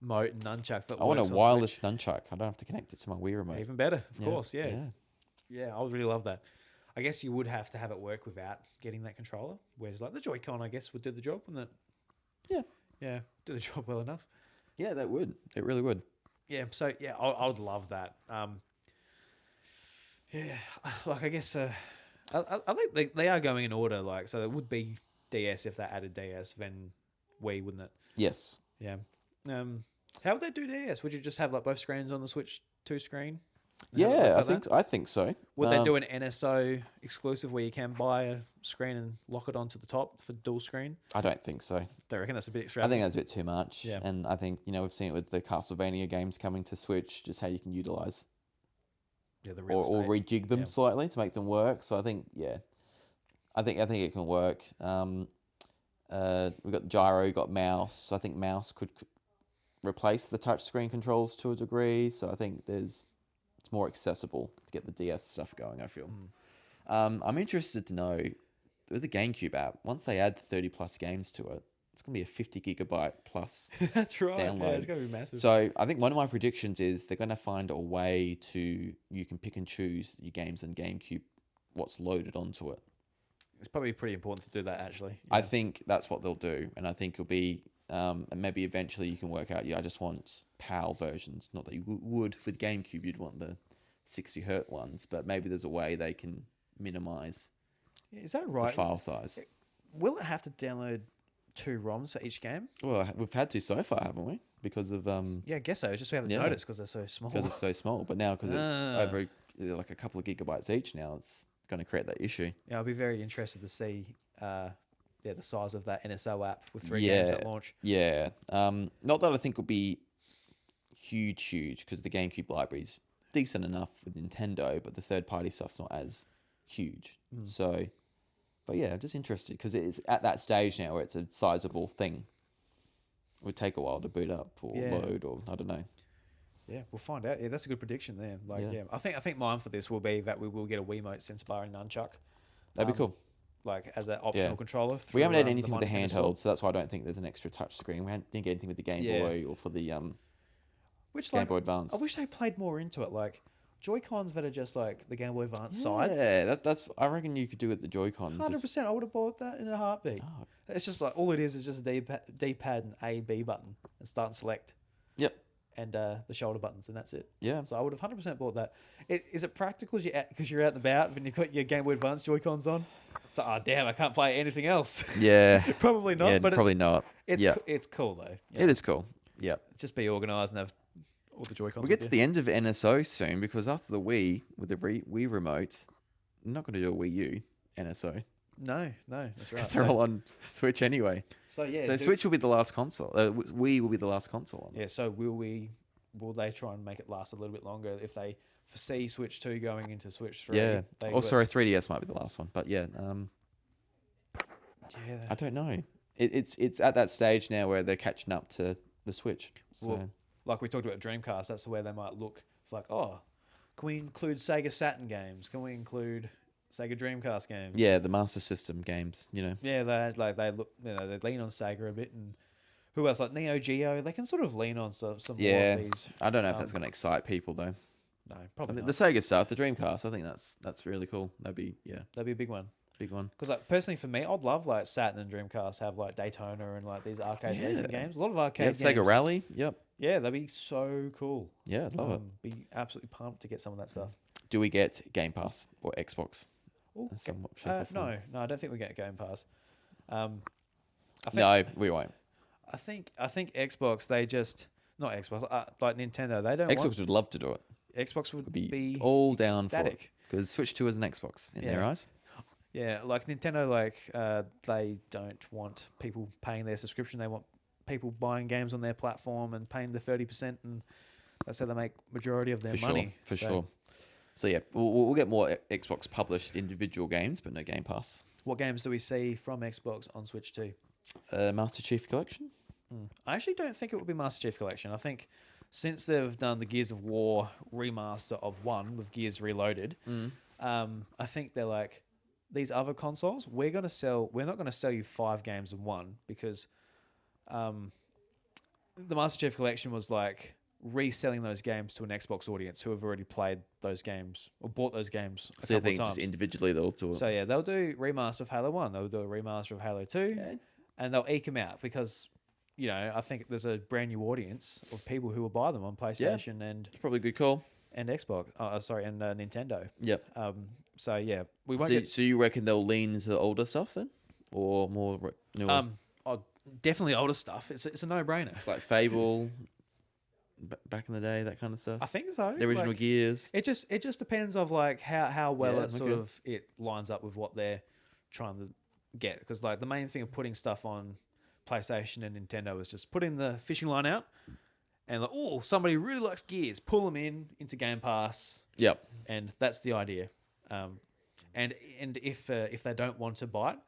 mote and nunchuck. That I want a works on wireless Switch. nunchuck. I don't have to connect it to my Wii remote. Even better, of Yeah, course. Yeah, I would really love that. I guess you would have to have it work without getting that controller. Whereas like the Joy-Con, I guess, would do the job, wouldn't it? Yeah. Yeah, do the job well enough. Yeah, that would. It really would. Yeah, so yeah, I would love that. Yeah, like I guess I think they are going in order. Like, so it would be DS if they added DS, then Wii, wouldn't it? Yes. Yeah. How would they do DS? Would you just have like both screens on the Switch 2 screen? And have it Yeah, work like that? I think so. Would they do an NSO exclusive where you can buy a screen and lock it onto the top for dual screen? I don't think so. They reckon that's a bit I extravagant. think that's a bit too much. Yeah. And I think, we've seen it with the Castlevania games coming to Switch, just how you can utilize Yeah, the real or estate. rejig them Yeah. slightly to make them work. So I think, I think it can work. We've got gyro, we've got mouse. So I think mouse could replace the touchscreen controls to a degree. So I think it's more accessible to get the DS stuff going, I feel. I'm interested to know, with the GameCube app, once they add 30 plus games to it, it's going to be a 50 gigabyte plus. That's right. Yeah, download. it's going to be massive. So I think one of my predictions is they're going to find a way you can pick and choose your games on GameCube, what's loaded onto it. It's probably pretty important to do that, actually. I think that's what they'll do. And I think it'll be, and maybe eventually you can work out, I just want PAL versions. Not that you would with GameCube, you'd want the 60 hertz ones, but maybe there's a way they can minimize Is that the right? file size. Will it have to download 2 ROMs for each game? Well, we've had to so far, haven't we? Because of Yeah, I guess so. It's just we haven't Yeah. noticed because they're so small. because it's so small. But now because it's Ah. over like a couple of gigabytes each now, it's going to create that issue. Yeah, I'll be very interested to see the size of that NSO app with 3 Yeah. games at launch. Yeah. Not that I think will be huge, because the GameCube library's decent enough with Nintendo, but the third-party stuff's not as huge. So, but yeah, I'm just interested because it's at that stage now where it's a sizable thing. It would take a while to boot up or Yeah. load, or I don't know. Yeah, we'll find out. Yeah, that's a good prediction there. Like, Yeah. yeah, I think mine for this will be that we will get a Wiimote sensor bar and nunchuck. That'd be cool. Like as an optional Yeah. controller. We through, haven't had the anything with the Mighty Tennis Ball. handheld, so that's why I don't think there's an extra touch screen. We didn't get anything with the Game Yeah. Boy or for the Which Game like, Boy Advance. I wish they played more into it. Like Joy-Cons that are just like the Game Boy Advance sides. Yeah, that's. I reckon you could do it with the Joy-Con. 100%. I would have bought that in a heartbeat. Oh, It's just like all it is just a D-pad and A, B button and start and select. Yep. And the shoulder buttons, and that's it. Yeah. So I would have 100% bought that. Is it practical because you're out and about when you've got your Game Boy Advance Joy-Cons on? So, damn, I can't play anything else. Yeah. Probably not, Yeah, but probably not. it's Yeah. it's cool though. Yeah. It is cool. Yep. Just be organised and have All the Joy-Cons. We'll get to the end of NSO soon because after the Wii, with the Wii remote, I'm not going to do a Wii U NSO. No, that's right. They're all on Switch anyway. So yeah, So Switch will be the last console. Wii will be the last console. On yeah. So will they try and make it last a little bit longer if they foresee Switch 2 going into Switch 3? Yeah. They Oh, would- sorry, 3DS might be the last one, but yeah. Yeah. I don't know. It's at that stage now where they're catching up to the Switch. So Well, like we talked about Dreamcast, that's where they might look for like, oh, can we include Sega Saturn games? Can we include Sega Dreamcast games? yeah, the Master System games. Yeah, they look, they lean on Sega a bit, and who else like Neo Geo? They can sort of lean on some Yeah. more of these. I don't know if that's Um, going to excite people though. No, I probably mean, not. the Sega stuff, the Dreamcast, I think that's really cool. That'd be That'd be a big one. big one. Because like personally for me, I'd love like Saturn and Dreamcast have like Daytona and like these arcade racing Yeah. games. A lot of arcade Yeah, games. Sega Rally. Yep. Yeah, that'd be so cool. Yeah, I'd love it. Be absolutely pumped to get some of that stuff. Do we get Game Pass or Xbox? Ooh, in some shape or form? no, I don't think we get Game Pass. I think, No, we won't. I think Xbox. They just not Xbox. Like Nintendo. They don't. Xbox would love to do it. Xbox would Be be all down for it. ecstatic. Because Switch 2 is an Xbox in their Yeah. eyes. Yeah, like Nintendo. Like they don't want people paying their subscription. They want people buying games on their platform and paying the 30%, and that's how they make majority of their For money. sure. For sure. So yeah, we'll get more Xbox published individual games, but no Game Pass. What games do we see from Xbox on Switch 2? Master Chief Collection. I actually don't think it would be Master Chief Collection. I think since they've done the Gears of War remaster of 1 with Gears Reloaded, I think they're like, these other consoles, we're not going to sell you 5 games in one, because the Master Chief Collection was like reselling those games to an Xbox audience who have already played those games or bought those games a So I couple think of just times. individually they'll do it. So yeah, they'll do remaster of Halo 1, they'll do a remaster of Halo 2, and they'll eke them out because, I think there's a brand new audience of people who will buy them on PlayStation and Probably a good call. Xbox. And Nintendo. Yep. So yeah, we won't So, get. so you reckon they'll lean into the older stuff then, or more newer? Definitely older stuff. It's a no-brainer. Like Fable, back in the day, that kind of stuff. I think so. The original like, Gears. It just depends of like how well Yeah, it sort okay. of it lines up with what they're trying to get. Because like the main thing of putting stuff on PlayStation and Nintendo is just putting the fishing line out and like, oh, somebody really likes Gears, pull them into Game Pass, Yep. and that's the idea. And if they don't want to buy it,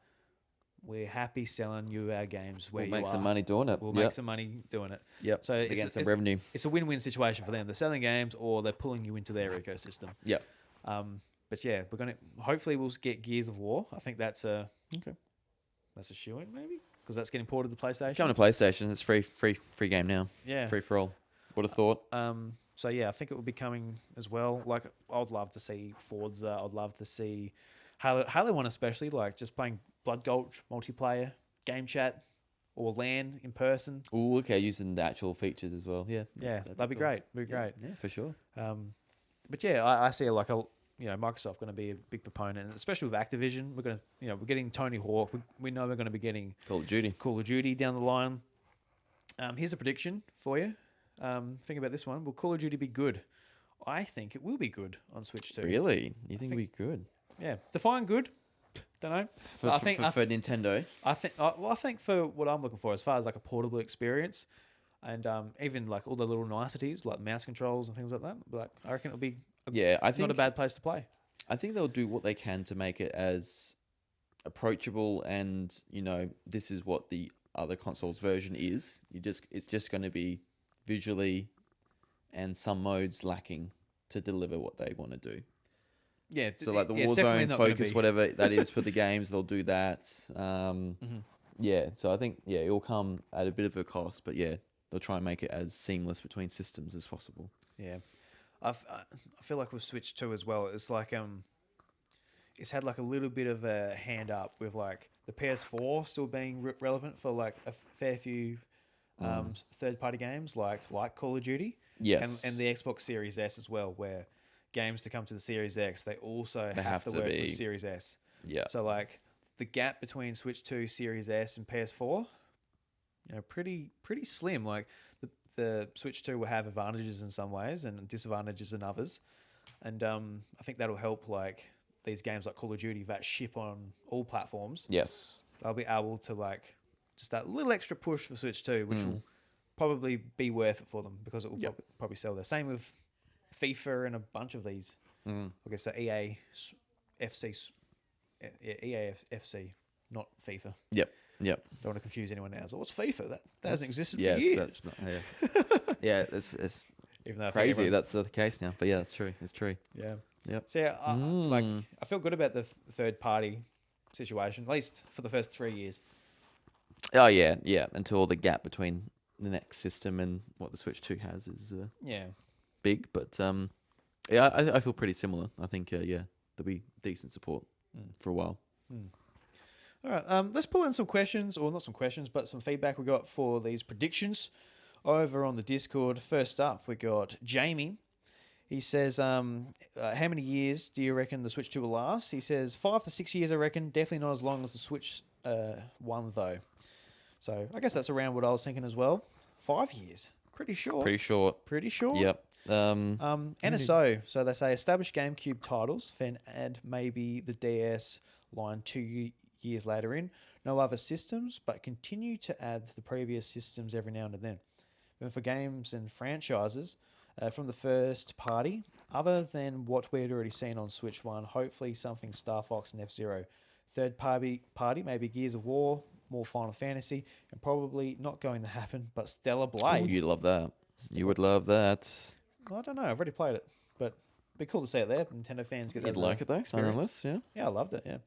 we're happy selling you our games where We'll you make are. some money doing it. We'll Yep. make some money doing it. Yep. So They it's, get some it's, revenue. it's a win-win situation for them. They're selling games or they're pulling you into their ecosystem. Yep. But yeah, hopefully we'll get Gears of War. I think that's a Okay. shoe-in maybe, because that's getting ported to PlayStation. Coming to PlayStation, it's free game now. Yeah. Free for all. Would have thought. So yeah, I think it will be coming as well. Like I'd love to see Forza. I'd love to see Halo 1 especially. Like just playing Blood Gulch multiplayer, game chat, or LAN in person. Oh, okay. Using the actual features as well. Yeah. Yeah, that'd be cool. great. That'd be great. Yeah, for sure. But yeah, I see like Microsoft going to be a big proponent, and especially with Activision. We're going to we're getting Tony Hawk. We know we're going to be getting Call of Duty. Call of Duty down the line. Here's a prediction for you. Think about this one. Will Call of Duty be good? I think it will be good on Switch 2. Really? You think it'll be good? Yeah. Define good. Don't know. For Nintendo. I think for what I'm looking for, as far as like a portable experience, and even like all the little niceties like mouse controls and things like that. Like I reckon it'll be Yeah, I think not a bad place to play. I think they'll do what they can to make it as approachable, and this is what the other console's version is. It's just going to be visually and some modes lacking to deliver what they want to do. Yeah. So like the it's definitely Warzone not gonna focus, be- whatever that is for the games, they'll do that. Mm-hmm. Yeah, so I think it'll come at a bit of a cost, but yeah, they'll try and make it as seamless between systems as possible. Yeah, I feel like with Switch 2 as well, it's like it's had like a little bit of a hand up with like the PS4 still being relevant for like a fair few third-party games like Call of Duty. Yes, and the Xbox Series S as well, where games to come to the Series X, they also They have to work be. with Series S. yeah, So like the gap between Switch 2, Series S, and PS4, pretty slim. Like the Switch 2 will have advantages in some ways and disadvantages in others. And I think that'll help like these games like Call of Duty that ship on all platforms. Yes. They'll be able to like just that little extra push for Switch 2, which will probably be worth it for them because it will probably sell there. Same with FIFA and a bunch of these. I guess the EA FC, EA FC, not FIFA. Yep. Don't want to confuse anyone now. So what's FIFA? That hasn't existed Yes, for years. that's not, yeah, it's Even though I think crazy. everyone- That's the case now. But yeah, it's true. It's true. Yeah. Yep. So yeah, like I feel good about the third party situation, at least for the first 3 years. Oh yeah, yeah. Until the gap between the next system and what the Switch 2 has is Yeah. big, but yeah, I feel pretty similar. I think yeah, there'll be decent support for a while. All right. Let's pull in some questions, or not some questions, but some feedback we got for these predictions over on the Discord. First up, we got Jamie. He says, how many years do you reckon the Switch 2 will last? He says 5 to 6 years, I reckon. Definitely not as long as the Switch 1, though. So I guess that's around what I was thinking as well. 5 years. Pretty short. Pretty short. Pretty short. Yep. NSO. So they say established GameCube titles, then add maybe the DS line 2 years later in. No other systems, but continue to add the previous systems every now and then. And for games and franchises from the first party, other than what we'd already seen on Switch 1, hopefully something Star Fox and F-Zero. Third party maybe Gears of War, more Final Fantasy, and probably not going to happen, but Stellar Oh, Blade. you'd love that. You would love that. I don't know. I've already played it, but it'd be cool to see it there. Nintendo fans get that. You'd like it though, nonetheless. Yeah. Yeah, I loved it. Yeah.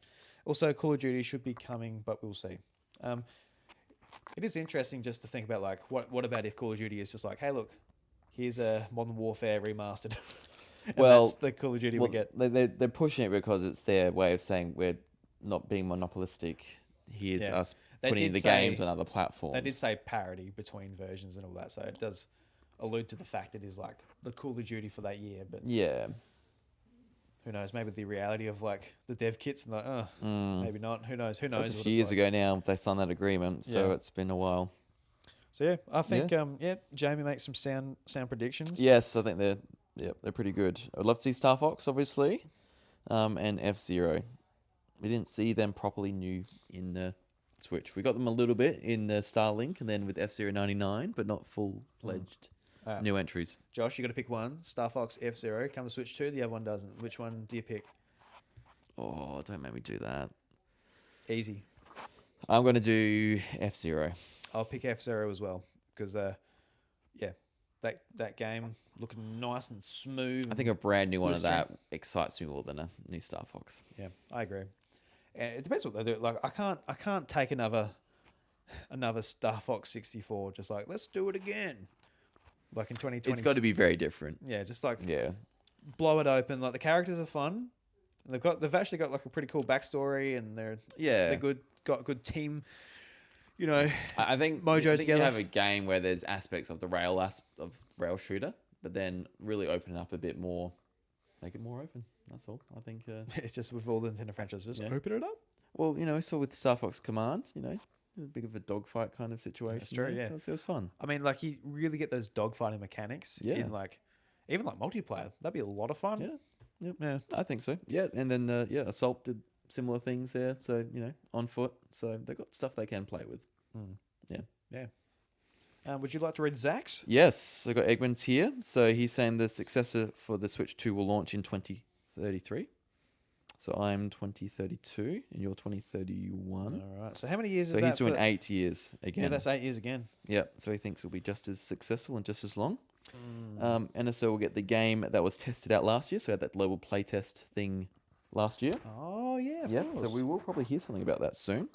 Also, Call of Duty should be coming, but we'll see. It is interesting just to think about like what about if Call of Duty is just like, hey, look, here's a Modern Warfare remastered. And Well, that's the Call of Duty Well, we get. they're pushing it because it's their way of saying we're not being monopolistic. Here's Yeah. us They putting did the say- games on other platforms. They did say parity between versions and all that, so it does allude to the fact it is like the Call of Duty for that year. But Yeah. who knows? Maybe the reality of like the dev kits and like, maybe not. Who knows? Who knows? That's a what few it's years like. ago now. They signed that agreement, so Yeah. it's been a while. So yeah, I think Jamie makes some sound predictions. Yes, I think they're pretty good. I'd love to see Star Fox, obviously, and F-Zero. We didn't see them properly new in the Switch. We got them a little bit in the Starlink, and then with F-Zero 99, but not full-fledged new entries. Josh, you got to pick one. Star Fox, F-Zero, come to Switch 2. The other one doesn't. Which one do you pick? Oh, don't make me do that. Easy. I'm going to do F-Zero. I'll pick F-Zero as well because, that game looking nice and smooth. I think a brand new one of Blistering. that excites me more than a new Star Fox. Yeah, I agree. And it depends what they do. Like, I can't take another Star Fox 64. Just like let's do it again. Like in 2020. It's got to be very different. Yeah, just like Yeah. blow it open. Like the characters are fun. They've actually got like a pretty cool backstory, and they're good. Got good team. You know, I think Mojo I think together. You have a game where there's aspects of the rail shooter, but then really open it up a bit more, make it more open. That's all. I think. it's just with all the Nintendo franchises, just Yeah. open it up. Well, we saw with Star Fox Command, a bit of a dogfight kind of situation. That's true, yeah. It was fun. I mean, like you really get those dogfighting mechanics Yeah. in like even like multiplayer. That'd be a lot of fun. Yeah. Yep. Yeah. I think so. Yeah, and then Assault did similar things there. So on foot. So they've got stuff they can play with. Yeah. Would you like to read Zach's? Yes, I got Eggman's here. So he's saying the successor for the Switch 2 will launch in 2033. So I'm 2032 and you're 2031. All right. So how many years So is he's that? doing 8 years again. Yeah, that's 8 years again. Yeah, so he thinks it'll be just as successful and just as long. NSO will get the game that was tested out last year. So we had that global playtest thing last year. Oh yeah. Yes, so we will probably hear something about that soon.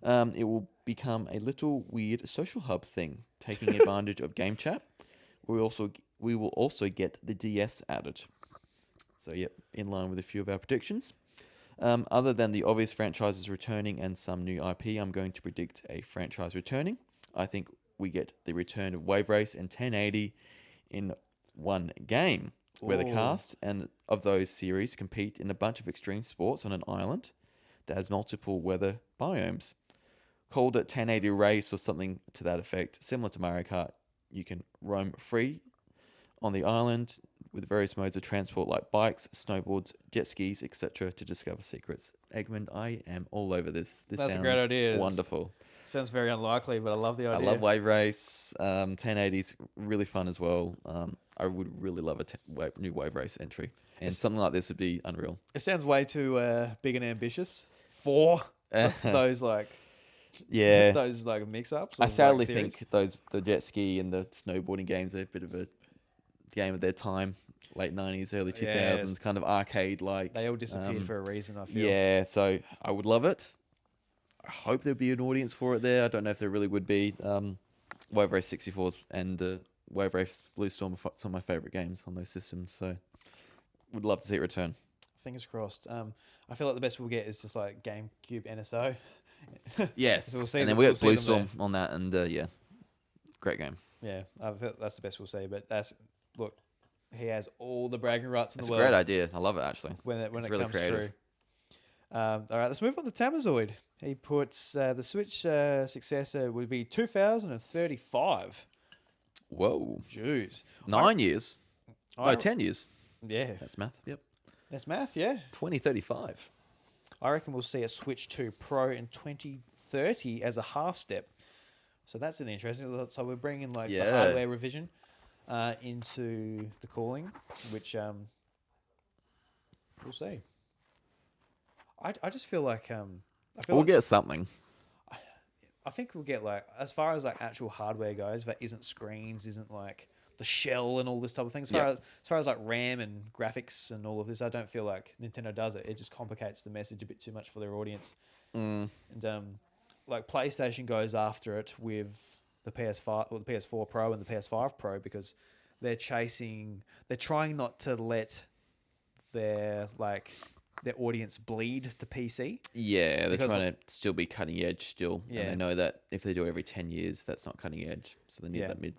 It will become a little weird social hub thing, taking advantage of game chat. We will also get the DS added. So yep, in line with a few of our predictions. Other than the obvious franchises returning and some new IP, I'm going to predict a franchise returning. I think we get the return of Wave Race and 1080 in one game, where the Ooh. cast and of those series compete in a bunch of extreme sports on an island that has multiple weather biomes. Called it 1080 Race or something to that effect, similar to Mario Kart you can roam free on the island with various modes of transport like bikes, snowboards, jet skis, etc. to discover secrets. Eggman, I am all over this. This That's a sounds great idea. wonderful. Sounds very unlikely, but I love the I idea. love Wave Race. 1080's really fun as well. I would really love a new Wave Race entry. And something like this would be unreal. It sounds way too big and ambitious for those like Yeah. those like mix-ups. I of, like, sadly series. think the jet ski and the snowboarding games are a bit of a game of their time. Late 90s, early 2000s, Yes. kind of arcade-like. They all disappeared for a reason, I feel. Yeah, so I would love it. I hope there'd be an audience for it there. I don't know if there really would be. Wave Race 64s and Wave Race Blue Storm are some of my favourite games on those systems, so would love to see it return. Fingers crossed. I feel like the best we'll get is just like GameCube NSO. Yes, So we'll see and then them- we we'll got see Blue them Storm on that, and yeah, great game. Yeah, I feel that's the best we'll see. But look, he has all the bragging rights in It's the a world great idea. I love it, actually. when It's it really comes creative. through. All right, let's move on to Tamazoid. He puts the Switch successor would be 2035. Whoa. Jeez. 9 years? I- No, 10 years. Yeah, That's math. Yep. that's math, yeah. 2035. I reckon we'll see a Switch 2 Pro in 2030 as a half step. So that's an interesting. So we're bringing like the Yeah. hardware revision into the cooling, which we'll see. I just feel like I feel We'll like, get something. I think we'll get like as far as like actual hardware goes, that isn't screens, isn't like the shell and all this type of thing. As far as like RAM and graphics and all of this, I don't feel like Nintendo does it. It just complicates the message a bit too much for their audience. And like PlayStation goes after it with the PS5 or the PS4 Pro and the PS5 Pro because they're trying not to let their audience bleed to PC. Yeah, they're Because- trying to still be cutting edge still. Yeah. And they know that if they do it every 10 years, that's not cutting edge. So they need Yeah. that mid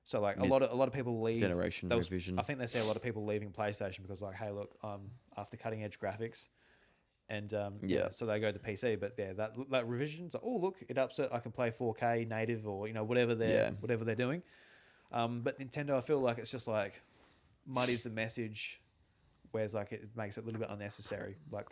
So like Mid- a lot of people leave generation those- revision. I think they see a lot of people leaving PlayStation because like, hey, look, I'm after cutting edge graphics, and Yeah. so they go to PC. But yeah, that revision's like, oh look, it ups it. I can play 4K native or whatever they're doing. But Nintendo, I feel like it's just like muddies the message, whereas like it makes it a little bit unnecessary. Like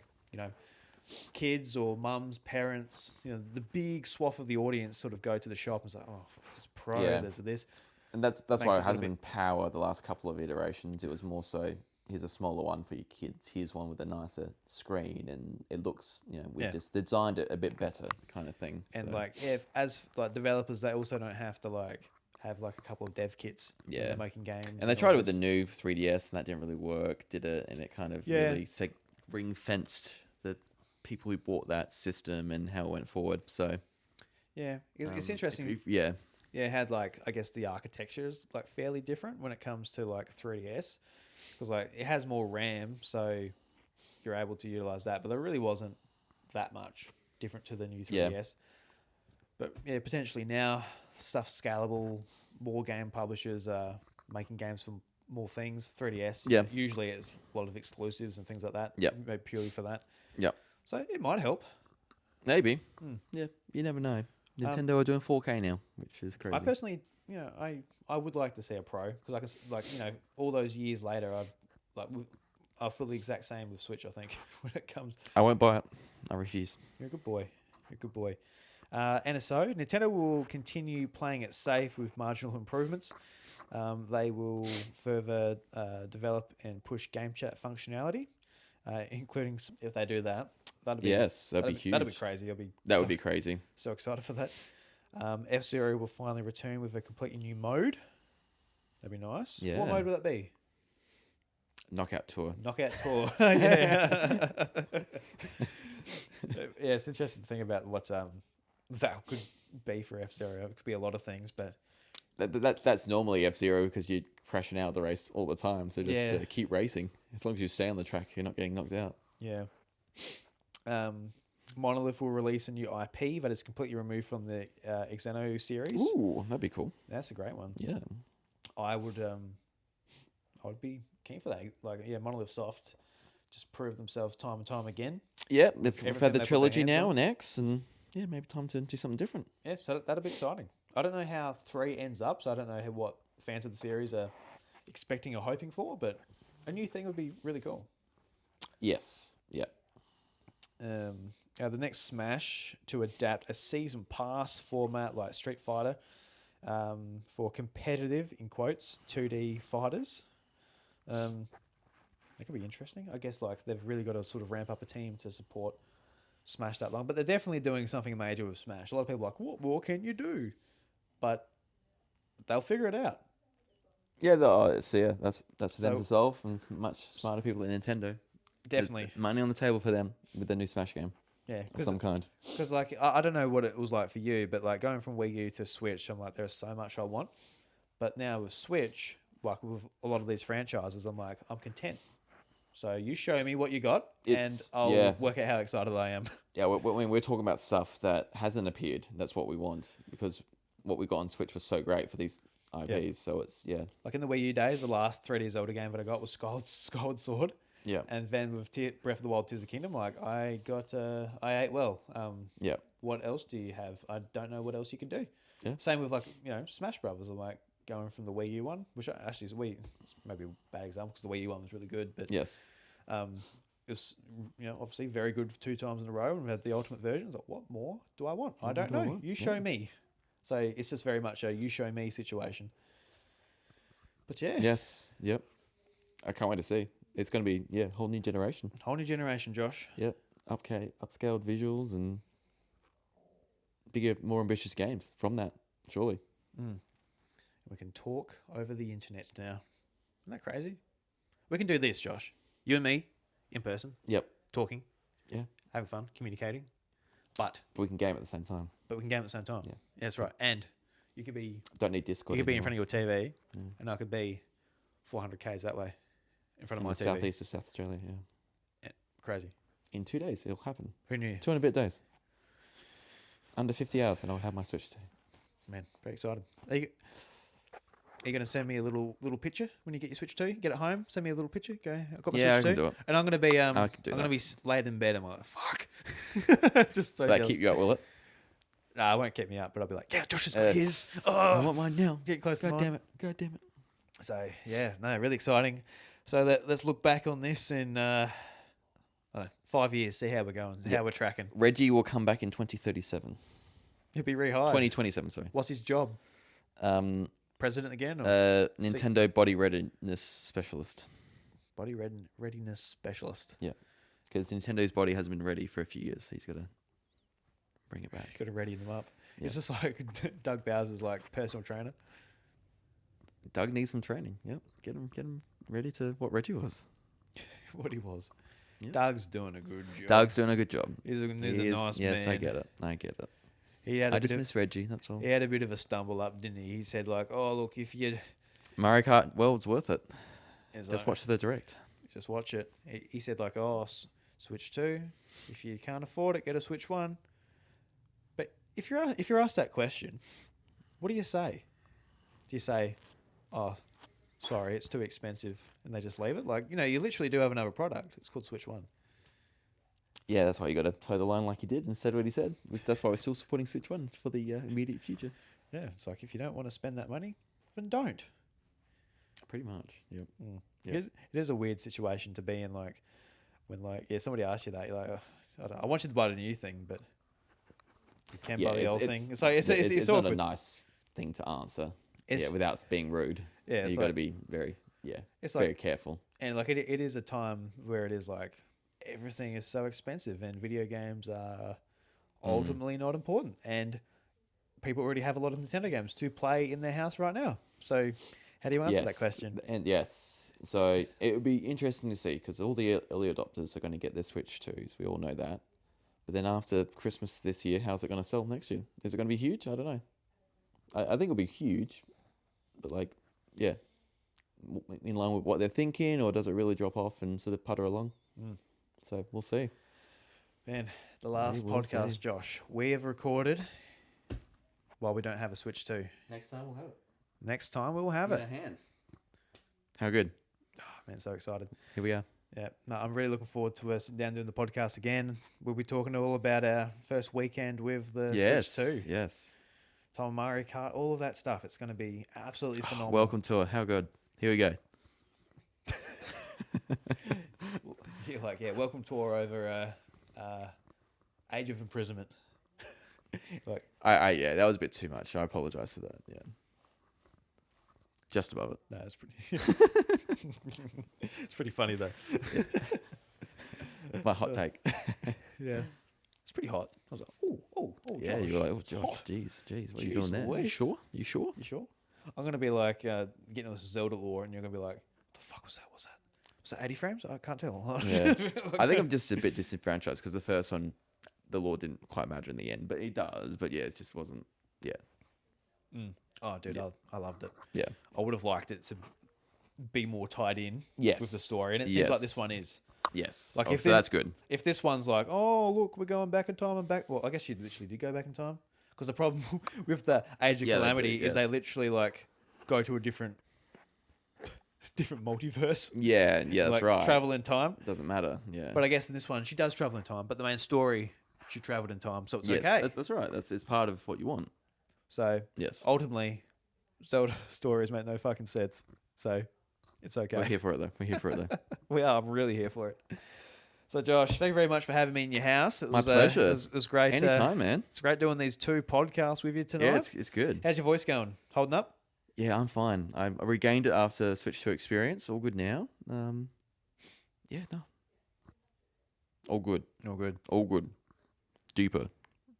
kids or mums, parents, the big swath of the audience sort of go to the shop and say, oh, this is Pro, Yeah. there's this. And that's Makes why it it a hasn't little been power the last couple of iterations. It was more so, here's a smaller one for your kids. Here's one with a nicer screen, and it looks, we Yeah. just designed it a bit better, kind of thing. And So, like, if as like developers, they also don't have to like have like a couple of dev kits when Yeah. they're making games. and they all tried it with the this. new 3DS, and that didn't really work, did it? And it kind of Yeah. really ring fenced the people who bought that system and how it went forward. So Yeah, it's if- interesting. yeah, Yeah, it had like I guess the architecture is like fairly different when it comes to like 3DS because like it has more RAM, so you're able to utilize that. But there really wasn't that much different to the new 3DS. But yeah, potentially now stuff's scalable. More game publishers are making games for more things. 3DS, Yeah. usually it's a lot of exclusives and things like that. Yep. Maybe purely for that. Yep. So it might help. maybe. Hmm. Yeah, you never know. Nintendo are doing 4K now, which is crazy. I personally, I would like to see a Pro because I can all those years later, I feel the exact same with Switch. I think when it comes, I won't buy it. I refuse. you're a good boy. You're a good boy. NSO, Nintendo will continue playing it safe with marginal improvements. They will further develop and push game chat functionality, including if they do that. That'd be Yes, that'd be huge. That'd be crazy. That would be crazy. so excited for that. F-Zero will finally return with a completely new mode. That'd be nice. Yeah. What mode would that be? Knockout Tour. Knockout Tour. Yeah. Yeah, it's interesting to think about what that could be for F-Zero. It could be a lot of things, but That's normally F-Zero because you're crashing out of the race all the time. So just Yeah. keep racing. As long as you stay on the track, you're not getting knocked out. yeah. Monolith will release a new IP that is completely removed from the Xeno series. Ooh, that'd be cool. That's a great one. Yeah. I would be keen for that. Like, yeah, Monolith Soft just prove themselves time and time again. Yeah, they've Everything had they the put their trilogy hands now on. and X, and yeah, maybe time to do something different. Yeah, so that'd be exciting. I don't know how 3 ends up, so I don't know what fans of the series are expecting or hoping for, but a new thing would be really cool. Yes. Yeah. The next Smash to adapt a season pass format like Street Fighter for competitive, in quotes, 2D fighters. That could be interesting. I guess like they've really got to sort of ramp up a team to support Smash that long, but they're definitely doing something major with Smash. A lot of people are like, what more can you do? But they'll figure it out. Yeah, so yeah, that's for them So- to solve, and it's much smarter people than Nintendo. Definitely, There's money on the table for them with the new Smash game yeah. of some kind. Because like I don't know what it was like for you, but like going from Wii U to Switch, I'm like there's so much I want. But now with Switch, like with a lot of these franchises, I'm like I'm content. So you show me what you got, and It's- I'll yeah. work out how excited I am. Yeah, we're talking about stuff that hasn't appeared. That's what we want, because what we got on Switch was so great for these IPs. So it's Like in the Wii U days, the last 3D Zelda game that I got was Skyward Sword, yeah, and then with Breath of the Wild, Tears of the Kingdom, like I ate well. yeah. What else do you have? I don't know what else you can do. Yeah. Same with like Smash Brothers. I'm like going from the Wii U one, which actually is it's maybe a bad example because the Wii U one was really good, but Yes. it's obviously very good 2 times in a row, and we had the ultimate version. It's like, what more do I want? I What don't do I know. want? You show Yeah. me. So it's just very much a you show me situation. But yeah, Yes. Yep. I can't wait to see. It's going to be a whole new generation. whole new generation, Josh. Yep. Upscaled visuals and bigger, more ambitious games from that. Surely. We can talk over the internet now. Isn't that crazy? We can do this, Josh. You and me, in person, Yep. talking, Yeah. having fun, communicating. But We can game at the same time. we can game at the same time. Yeah. That's right. And you could be Don't need Discord. you could be in front of your TV, Yeah. and I could be 400 k's that way, in front of in my the TV. southeast of South Australia. Yeah. Crazy. In 2 days, it'll happen. Who knew? 2 and a bit days. Under 50 hours, and I'll have my Switch too. Man, very excited. Are you going to send me a little picture when you get your Switch 2? Get it home, send me a little picture. Go, I've got my Yeah, I Switch can 2. do it. And I'm going to be I can do I'm going to that. be laid in bed. I'm like, fuck. Just so Will that jealous. keep you up, will it? Nah, it won't keep me up, but I'll be like, yeah, Josh has got Uh, his. I Oh, want mine now. get close to God mine. damn it. God damn it. So yeah, no, really exciting. So let's look back on this in I don't know, 5 years, see how we're going, see how we're tracking. Reggie will come back in 2037. He'll be rehired. 2027, sorry. What's his job? Um, President again? Or Nintendo body readiness specialist. body readiness specialist? Because Nintendo's body hasn't been ready for a few years, so he's got to bring it back. Got to ready them up. Yeah. It's just like Doug Bowser's like personal trainer. Doug needs some training. Yep. Get him ready to what Reggie was. What he was. Yeah. Doug's doing a good job. Doug's doing a good job. He's a He is. nice yes, man. I get it. He had I a bit just of, miss Reggie, that's all. he had a bit of a stumble up, didn't he? He said like, "Oh look, if you Mario Kart, well, it's worth it. it's Just like, watch the direct. just watch it." He said like, "Oh, Switch 2. If you can't afford it, get a Switch 1." But if you're asked that question, what do you say? Do you say, "Oh, sorry, it's too expensive," and they just leave it? Like, you literally do have another product. It's called Switch 1. Yeah, that's why you got to toe the line like he did and said what he said. That's why we're still supporting Switch 1 for the immediate future. Yeah, it's like if you don't want to spend that money, then don't. Pretty much. Yep. Yeah. It is a weird situation to be in, like when somebody asks you that, you're like, "Oh, I don't know, I want you to buy the new thing, but you can buy the old thing." It's like it's not a awkward. nice thing to answer. It's- without being rude. Yeah, it's you got to like- be very It's very like, careful. and like it is a time where it is like everything is so expensive, and video games are ultimately not important, and people already have a lot of Nintendo games to play in their house right now. So, how do you answer that question? And yes, so it would be interesting to see because all the early adopters are going to get their Switch 2s. We all know that. But then after Christmas this year, how's it going to sell next year? Is it going to be huge? I don't know. I think it'll be huge, but in line with what they're thinking, or does it really drop off and sort of putter along? So we'll see. Man, the last will podcast, see. Josh, we have recorded while we don't have a Switch 2. Next time we'll have it. Next time we will have it. hands. How good. Oh, man, so excited. Here we are. Yeah, no, I'm really looking forward to us sitting down doing the podcast again. We'll be talking all about our first weekend with the Switch 2. Yes. Time of Mario Kart, all of that stuff. It's going to be absolutely phenomenal. Welcome to it. How good. Here we go. You're like, yeah, welcome tour over Age of Imprisonment. Like, Yeah, that was a bit too much. I apologize for that. Yeah. Just above it. no, it's pretty. It's pretty funny though. My hot take. Yeah, it's pretty hot. I was like, oh, Yeah, Josh, you were like, oh, it's Josh, hot. jeez, what are Jeez you doing there? You Louise. sure? You sure? You sure? I'm gonna be like getting this Zelda lore, and you're gonna be like, what the fuck was that? Was that 80 frames? I can't tell. Yeah. I think I'm just a bit disenfranchised because the first one, the lore didn't quite matter in the end, but it does. But yeah, it just wasn't. Yeah. Oh, dude, Yeah. I loved it. Yeah. I would have liked it to be more tied in Yes. with the story, and it seems like this Yes. one is. Yes. Like, Like if so it- that's good. If this one's like, oh look, we're going back in time and back. Well, I guess you literally did go back in time, because the problem with the Age of Yeah, they do, Calamity is they yes. literally like go to a different multiverse. Yeah. Yeah. That's like, right. Travel in time. Doesn't matter. Yeah. But I guess in this one, she does travel in time. But the main story, she traveled in time, so it's yes, okay. That's right. It's part of what you want. So Yes. ultimately, Zelda stories make no fucking sense. So it's okay. We're here for it though. We're here for it though. We are. I'm really here for it. So Josh, thank you very much for having me in your house. It My was, pleasure. It was great. Anytime, man. It's great doing these 2 podcasts with you tonight. Yeah, it's good. How's your voice going? Holding up? Yeah, I'm fine. I regained it after Switch 2 experience. All good now. Yeah, no. All good. All good. All good. Deeper.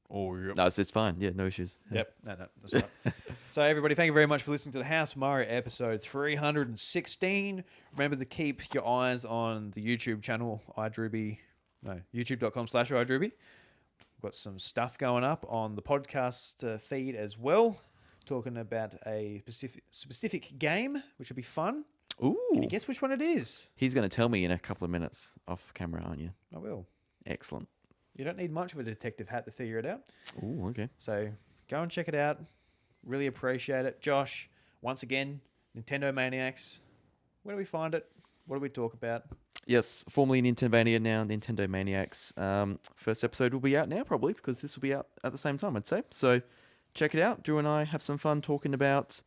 Oh, yep. No, it's fine. Yeah, no issues. Yeah. Yep. No, that's right. So, everybody, thank you very much for listening to the House Mario episode 316. Remember to keep your eyes on the YouTube channel, youtube.com/iDruby. We've got some stuff going up on the podcast feed as well, talking about a specific game, which will be fun. Ooh. Can you guess which one it is? He's going to tell me in a couple of minutes off camera, aren't you? I will. Excellent. You don't need much of a detective hat to figure it out. Ooh, okay. So go and check it out. Really appreciate it. Josh, once again, Nintendo Maniacs. Where do we find it? What do we talk about? Yes, formerly Nintendo now, Nintendo Maniacs. First episode will be out now, probably, because this will be out at the same time, I'd say. So check it out. Drew and I have some fun talking about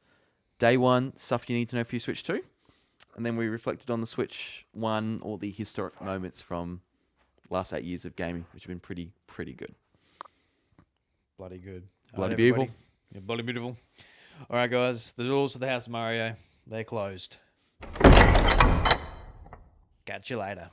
day one, stuff you need to know for your Switch 2. And then we reflected on the Switch 1, all the historic moments from last 8 years of gaming, which have been pretty good. Bloody good. Bloody Alright, beautiful. everybody. Yeah, bloody beautiful. All right, guys. The doors of the House of Mario, they're closed. Catch you later.